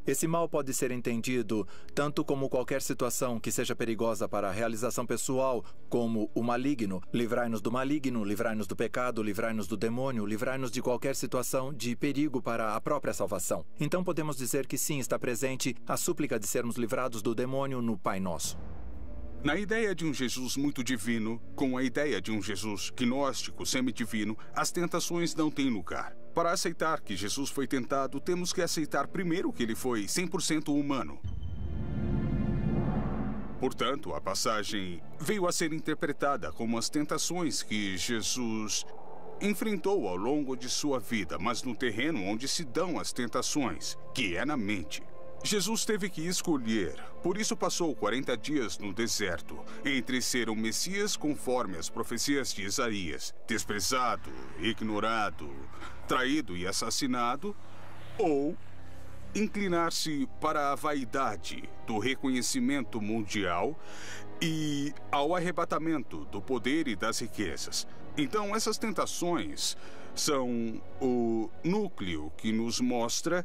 Esse mal pode ser entendido tanto como qualquer situação que seja perigosa para a realização pessoal, como o maligno. Livrai-nos do maligno, livrai-nos do pecado, livrai-nos do demônio, livrai-nos de qualquer situação de perigo para a própria salvação. Então podemos dizer que sim, está presente a súplica de sermos livrados do demônio no Pai Nosso. Na ideia de um Jesus muito divino, com a ideia de um Jesus gnóstico semidivino, as tentações não têm lugar. Para aceitar que Jesus foi tentado, temos que aceitar primeiro que ele foi 100% humano. Portanto, a passagem veio a ser interpretada como as tentações que Jesus enfrentou ao longo de sua vida, mas no terreno onde se dão as tentações, que é na mente. Jesus teve que escolher, por isso passou 40 dias no deserto, entre ser o Messias conforme as profecias de Isaías, desprezado, ignorado, traído e assassinado, ou inclinar-se para a vaidade do reconhecimento mundial e ao arrebatamento do poder e das riquezas. Então, essas tentações são o núcleo que nos mostra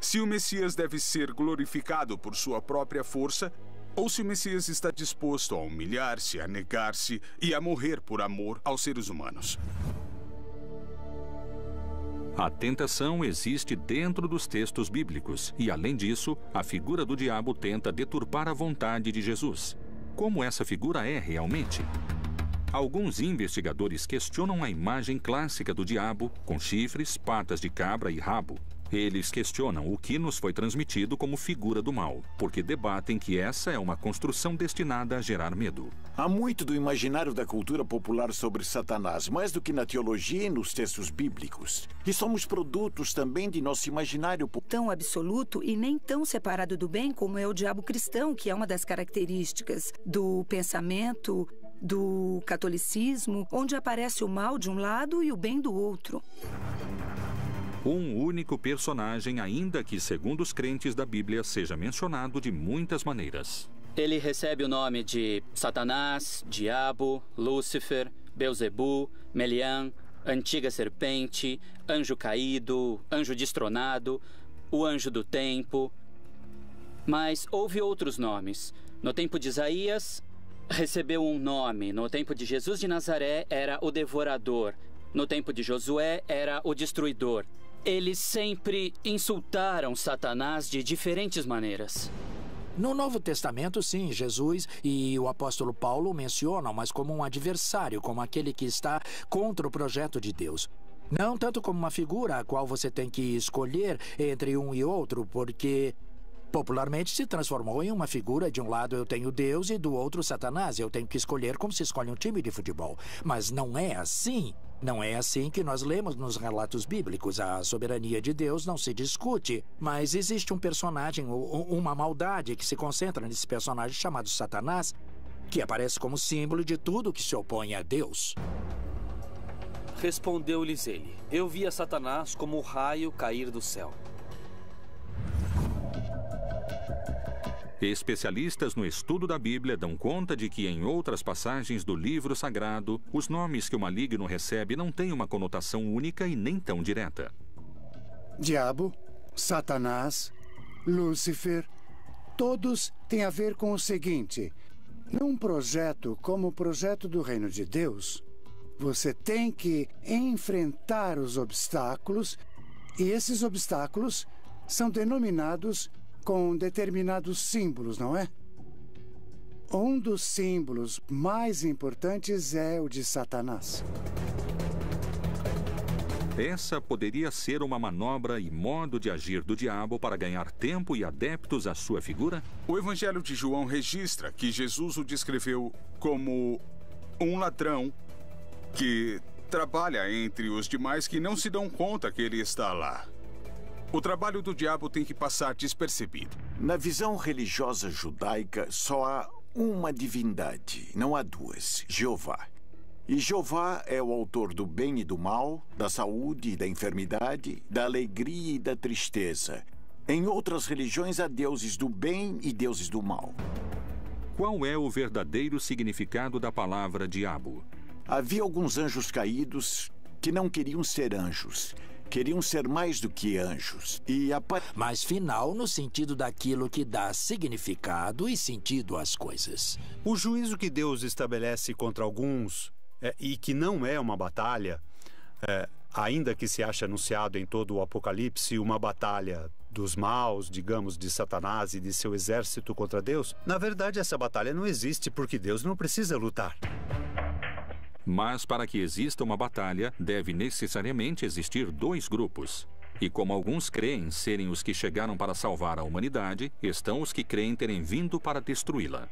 se o Messias deve ser glorificado por sua própria força, ou se o Messias está disposto a humilhar-se, a negar-se e a morrer por amor aos seres humanos. A tentação existe dentro dos textos bíblicos e, além disso, a figura do diabo tenta deturpar a vontade de Jesus. Como essa figura é realmente? Alguns investigadores questionam a imagem clássica do diabo, com chifres, patas de cabra e rabo. Eles questionam o que nos foi transmitido como figura do mal, porque debatem que essa é uma construção destinada a gerar medo. Há muito do imaginário da cultura popular sobre Satanás, mais do que na teologia e nos textos bíblicos. E somos produtos também de nosso imaginário popular. Tão absoluto e nem tão separado do bem como é o diabo cristão, que é uma das características do pensamento do catolicismo, onde aparece o mal de um lado e o bem do outro. Um único personagem, ainda que, segundo os crentes da Bíblia, seja mencionado de muitas maneiras. Ele recebe o nome de Satanás, Diabo, Lúcifer, Beelzebu, Melian, Antiga Serpente, Anjo Caído, Anjo Destronado, o Anjo do Tempo. Mas houve outros nomes. No tempo de Isaías, recebeu um nome. No tempo de Jesus de Nazaré, era o Devorador. No tempo de Josué, era o Destruidor. Eles sempre insultaram Satanás de diferentes maneiras. No Novo Testamento, sim, Jesus e o apóstolo Paulo o mencionam, mas como um adversário, como aquele que está contra o projeto de Deus. Não tanto como uma figura a qual você tem que escolher entre um e outro, porque Popularmente se transformou em uma figura. De um lado eu tenho Deus e do outro Satanás. Eu tenho que escolher como se escolhe um time de futebol. Mas não é assim. Não é assim que nós lemos nos relatos bíblicos. A soberania de Deus não se discute. Mas existe um personagem, uma maldade que se concentra nesse personagem chamado Satanás, que aparece como símbolo de tudo que se opõe a Deus. Respondeu-lhes ele: eu vi a Satanás como o raio cair do céu. Especialistas no estudo da Bíblia dão conta de que em outras passagens do livro sagrado, os nomes que o maligno recebe não têm uma conotação única e nem tão direta. Diabo, Satanás, Lúcifer, todos têm a ver com o seguinte: num projeto como o projeto do Reino de Deus, você tem que enfrentar os obstáculos, e esses obstáculos são denominados com determinados símbolos, não é? Um dos símbolos mais importantes é o de Satanás. Essa poderia ser uma manobra e modo de agir do diabo para ganhar tempo e adeptos à sua figura? O Evangelho de João registra que Jesus o descreveu como um ladrão que trabalha entre os demais que não se dão conta que ele está lá. O trabalho do diabo tem que passar despercebido. Na visão religiosa judaica, só há uma divindade, não há duas: Jeová. E Jeová é o autor do bem e do mal, da saúde e da enfermidade, da alegria e da tristeza. Em outras religiões há deuses do bem e deuses do mal. Qual é o verdadeiro significado da palavra diabo? Havia alguns anjos caídos que não queriam ser anjos. Queriam ser mais do que anjos. Mas final no sentido daquilo que dá significado e sentido às coisas. O juízo que Deus estabelece contra alguns, e que não é uma batalha, ainda que se ache anunciado em todo o Apocalipse uma batalha dos maus, digamos, de Satanás e de seu exército contra Deus, na verdade essa batalha não existe porque Deus não precisa lutar. Mas para que exista uma batalha, deve necessariamente existir dois grupos. E como alguns creem serem os que chegaram para salvar a humanidade, estão os que creem terem vindo para destruí-la.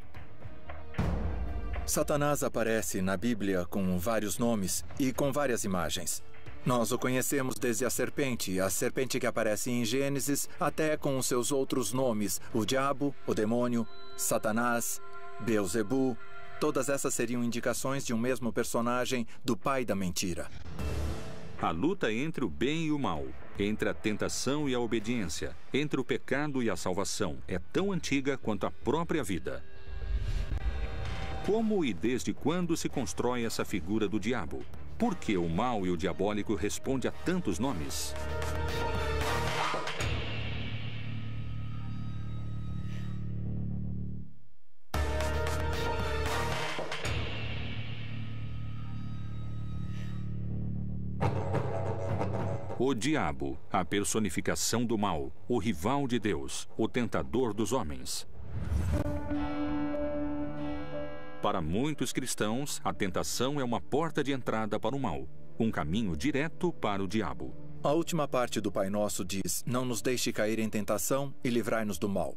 Satanás aparece na Bíblia com vários nomes e com várias imagens. Nós o conhecemos desde a serpente que aparece em Gênesis, até com os seus outros nomes: o diabo, o demônio, Satanás, Beelzebu. Todas essas seriam indicações de um mesmo personagem, do pai da mentira. A luta entre o bem e o mal, entre a tentação e a obediência, entre o pecado e a salvação, é tão antiga quanto a própria vida. Como e desde quando se constrói essa figura do diabo? Por que o mal e o diabólico respondem a tantos nomes? O diabo, a personificação do mal, o rival de Deus, o tentador dos homens. Para muitos cristãos, a tentação é uma porta de entrada para o mal, um caminho direto para o diabo. A última parte do Pai Nosso diz: não nos deixe cair em tentação e livrai-nos do mal.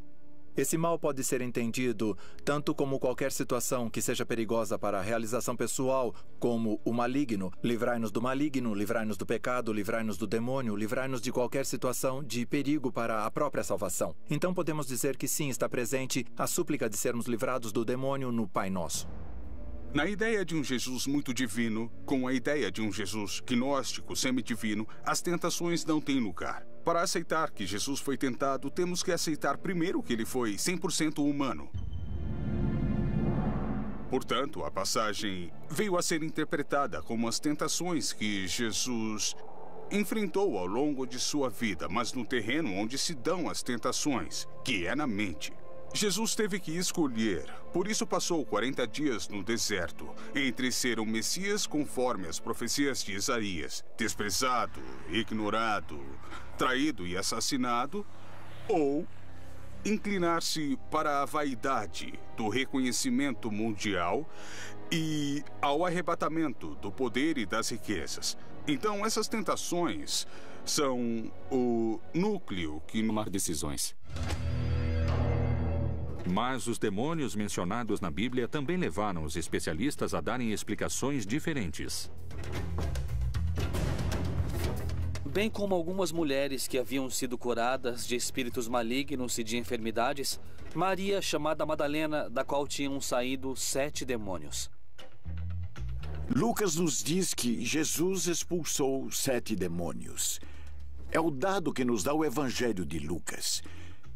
Esse mal pode ser entendido tanto como qualquer situação que seja perigosa para a realização pessoal, como o maligno. Livrai-nos do maligno, livrai-nos do pecado, livrai-nos do demônio, livrai-nos de qualquer situação de perigo para a própria salvação. Então podemos dizer que sim, está presente a súplica de sermos livrados do demônio no Pai Nosso. Na ideia de um Jesus muito divino, com a ideia de um Jesus gnóstico semidivino, as tentações não têm lugar. Para aceitar que Jesus foi tentado, temos que aceitar primeiro que ele foi 100% humano. Portanto, a passagem veio a ser interpretada como as tentações que Jesus enfrentou ao longo de sua vida, mas no terreno onde se dão as tentações, que é na mente. Jesus teve que escolher, por isso passou 40 dias no deserto, entre ser o Messias conforme as profecias de Isaías, desprezado, ignorado, traído e assassinado, ou inclinar-se para a vaidade do reconhecimento mundial e ao arrebatamento do poder e das riquezas. Então, essas tentações são o núcleo que... Tomar decisões. Mas os demônios mencionados na Bíblia também levaram os especialistas a darem explicações diferentes. Bem como algumas mulheres que haviam sido curadas de espíritos malignos e de enfermidades, Maria, chamada Madalena, da qual tinham saído 7 demônios. Lucas nos diz que Jesus expulsou 7 demônios. É o dado que nos dá o Evangelho de Lucas.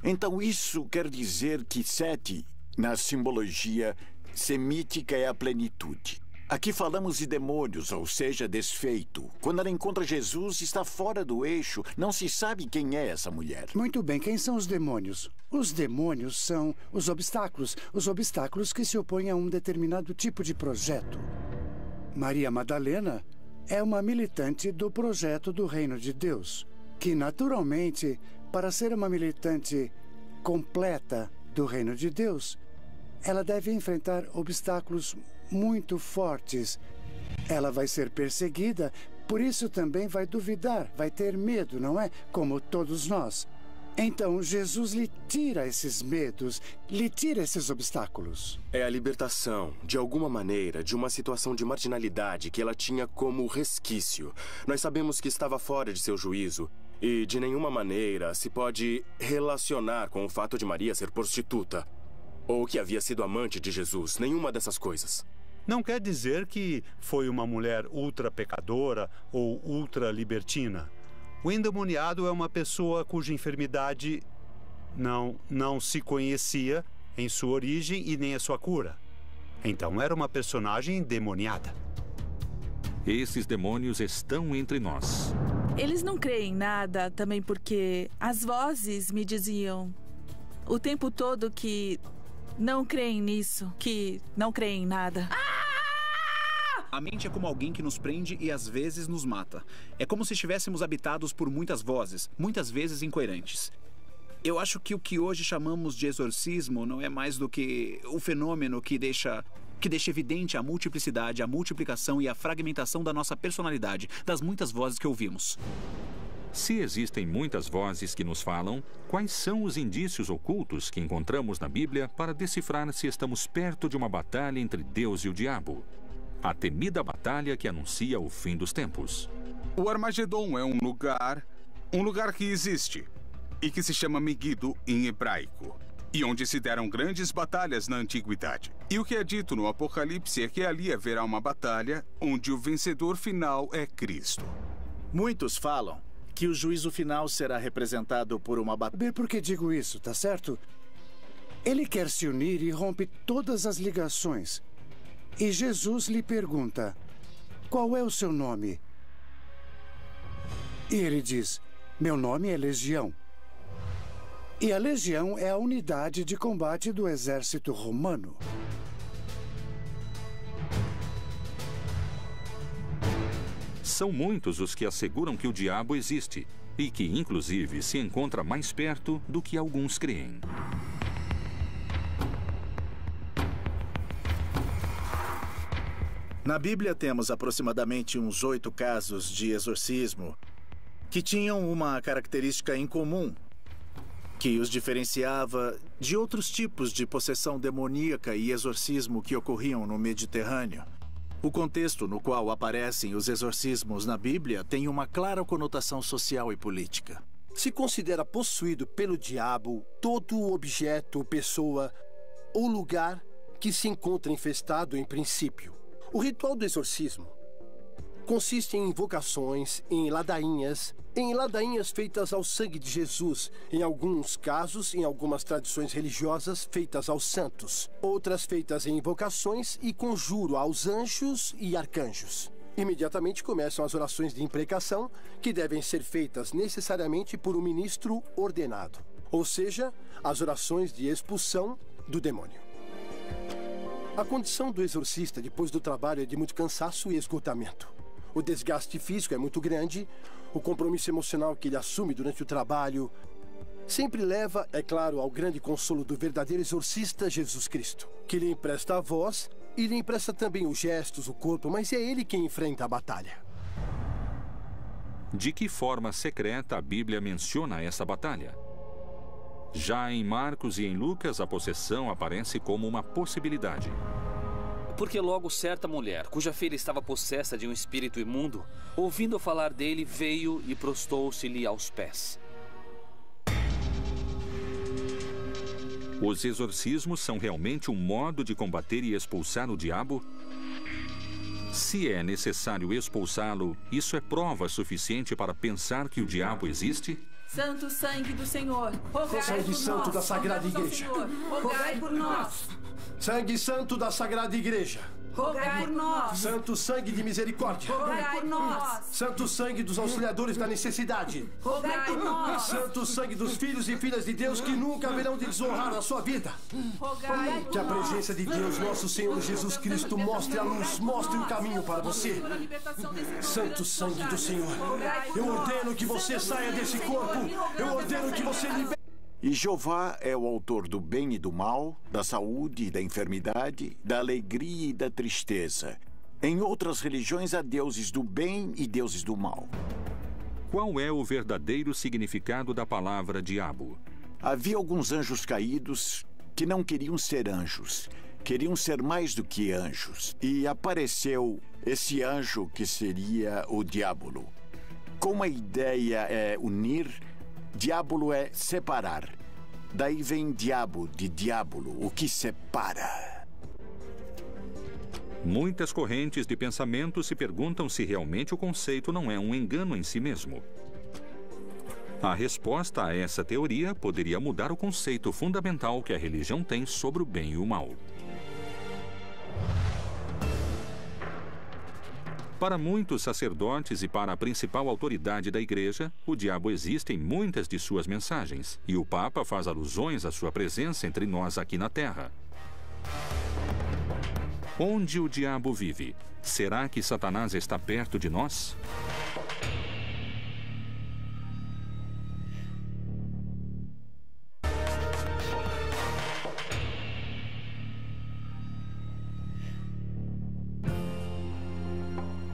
Então isso quer dizer que 7, na simbologia semítica, é a plenitude. Aqui falamos de demônios, ou seja, desfeito. Quando ela encontra Jesus, está fora do eixo. Não se sabe quem é essa mulher. Muito bem, quem são os demônios? Os demônios são os obstáculos que se opõem a um determinado tipo de projeto. Maria Madalena é uma militante do projeto do Reino de Deus, que naturalmente, para ser uma militante completa do Reino de Deus, ela deve enfrentar obstáculos muito fortes. Ela vai ser perseguida, por isso também vai duvidar, vai ter medo, não é? Como todos nós. Então, Jesus lhe tira esses medos, lhe tira esses obstáculos. É a libertação, de alguma maneira, de uma situação de marginalidade que ela tinha como resquício. Nós sabemos que estava fora de seu juízo e, de nenhuma maneira, se pode relacionar com o fato de Maria ser prostituta ou que havia sido amante de Jesus. Nenhuma dessas coisas. Não quer dizer que foi uma mulher ultra pecadora ou ultra libertina. O endemoniado é uma pessoa cuja enfermidade não se conhecia em sua origem e nem a sua cura. Então era uma personagem endemoniada. Esses demônios estão entre nós. Eles não creem em nada também porque as vozes me diziam o tempo todo que não creem nisso, que não creem em nada. A mente é como alguém que nos prende e às vezes nos mata. É como se estivéssemos habitados por muitas vozes, muitas vezes incoerentes. Eu acho que o que hoje chamamos de exorcismo não é mais do que o fenômeno que deixa evidente a multiplicidade, a multiplicação e a fragmentação da nossa personalidade, das muitas vozes que ouvimos. Se existem muitas vozes que nos falam, quais são os indícios ocultos que encontramos na Bíblia para decifrar se estamos perto de uma batalha entre Deus e o diabo? A temida batalha que anuncia o fim dos tempos. O Armagedon é um lugar que existe e que se chama Megido em hebraico, e onde se deram grandes batalhas na antiguidade. E o que é dito no Apocalipse é que ali haverá uma batalha onde o vencedor final é Cristo. Muitos falam que o juízo final será representado por uma batalha. Por que digo isso, tá certo? Ele quer se unir e rompe todas as ligações. E Jesus lhe pergunta, qual é o seu nome? E ele diz, meu nome é Legião. E a Legião é a unidade de combate do exército romano. São muitos os que asseguram que o diabo existe e que, inclusive, se encontra mais perto do que alguns creem. Na Bíblia temos aproximadamente uns 8 casos de exorcismo que tinham uma característica em comum, que os diferenciava de outros tipos de possessão demoníaca e exorcismo que ocorriam no Mediterrâneo. O contexto no qual aparecem os exorcismos na Bíblia tem uma clara conotação social e política. Se considera possuído pelo diabo todo objeto, pessoa ou lugar que se encontra infestado em princípio. O ritual do exorcismo consiste em invocações, em ladainhas feitas ao sangue de Jesus, em alguns casos, em algumas tradições religiosas, feitas aos santos, outras feitas em invocações e conjuro aos anjos e arcanjos. Imediatamente começam as orações de imprecação, que devem ser feitas necessariamente por um ministro ordenado, ou seja, as orações de expulsão do demônio. A condição do exorcista depois do trabalho é de muito cansaço e esgotamento. O desgaste físico é muito grande, o compromisso emocional que ele assume durante o trabalho sempre leva, é claro, ao grande consolo do verdadeiro exorcista Jesus Cristo, que lhe empresta a voz e lhe empresta também os gestos, o corpo, mas é ele quem enfrenta a batalha. De que forma secreta a Bíblia menciona essa batalha? Já em Marcos e em Lucas, a possessão aparece como uma possibilidade. Porque logo certa mulher, cuja filha estava possessa de um espírito imundo, ouvindo falar dele, veio e prostou-se-lhe aos pés. Os exorcismos são realmente um modo de combater e expulsar o diabo? Se é necessário expulsá-lo, isso é prova suficiente para pensar que o diabo existe? Santo sangue do Senhor, rogai Sangue por santo nós. da Sagrada Igreja. Senhor, rogai por nós. Sangue santo da Sagrada Igreja. Rogai por nós. Santo sangue de misericórdia. Rogai por nós. Santo sangue dos auxiliadores da necessidade. Rogai por nós. Santo sangue dos filhos e filhas de Deus que nunca haverão de desonrar a sua vida. Rogai por Que a presença de Deus, nosso Senhor Jesus Cristo, mostre a luz, mostre o caminho para você. Santo sangue do Senhor, eu ordeno que você saia desse corpo. Eu ordeno que você libere. E Jeová é o autor do bem e do mal, da saúde e da enfermidade, da alegria e da tristeza. Em outras religiões há deuses do bem e deuses do mal. Qual é o verdadeiro significado da palavra diabo? Havia alguns anjos caídos que não queriam ser anjos. Queriam ser mais do que anjos. E apareceu esse anjo que seria o diabo. Como a ideia é unir, diabo é separar. Daí vem diabo, de diabolo, o que separa. Muitas correntes de pensamento se perguntam se realmente o conceito não é um engano em si mesmo. A resposta a essa teoria poderia mudar o conceito fundamental que a religião tem sobre o bem e o mal. Para muitos sacerdotes e para a principal autoridade da Igreja, o diabo existe em muitas de suas mensagens, e o Papa faz alusões à sua presença entre nós aqui na Terra. Onde o diabo vive? Será que Satanás está perto de nós?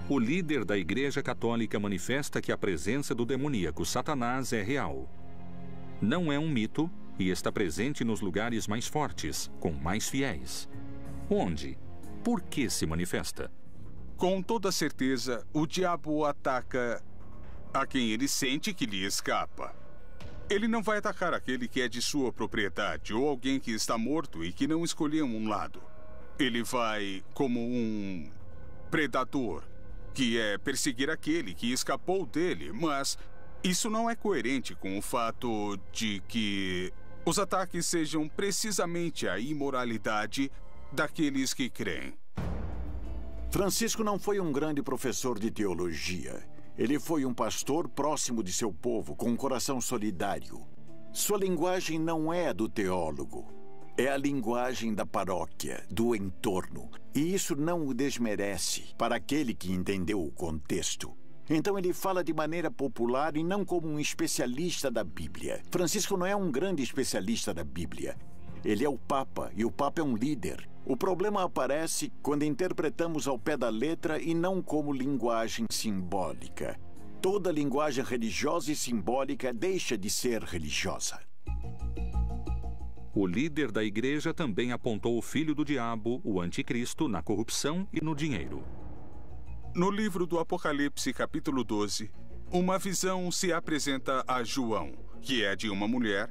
O líder da Igreja Católica manifesta que a presença do demoníaco Satanás é real. Não é um mito e está presente nos lugares mais fortes, com mais fiéis. Onde? Por que se manifesta? Com toda certeza, o diabo ataca a quem ele sente que lhe escapa. Ele não vai atacar aquele que é de sua propriedade ou alguém que está morto e que não escolheu um lado. Ele vai como um predador, que é perseguir aquele que escapou dele, mas isso não é coerente com o fato de que os ataques sejam precisamente a imoralidade daqueles que creem. Francisco não foi um grande professor de teologia. Ele foi um pastor próximo de seu povo, com um coração solidário. Sua linguagem não é a do teólogo. É a linguagem da paróquia, do entorno. E isso não o desmerece para aquele que entendeu o contexto. Então ele fala de maneira popular e não como um especialista da Bíblia. Francisco não é um grande especialista da Bíblia. Ele é o Papa, e o Papa é um líder. O problema aparece quando interpretamos ao pé da letra e não como linguagem simbólica. Toda linguagem religiosa e simbólica deixa de ser religiosa. O líder da Igreja também apontou o filho do diabo, o anticristo, na corrupção e no dinheiro. No livro do Apocalipse, capítulo 12, uma visão se apresenta a João, que é de uma mulher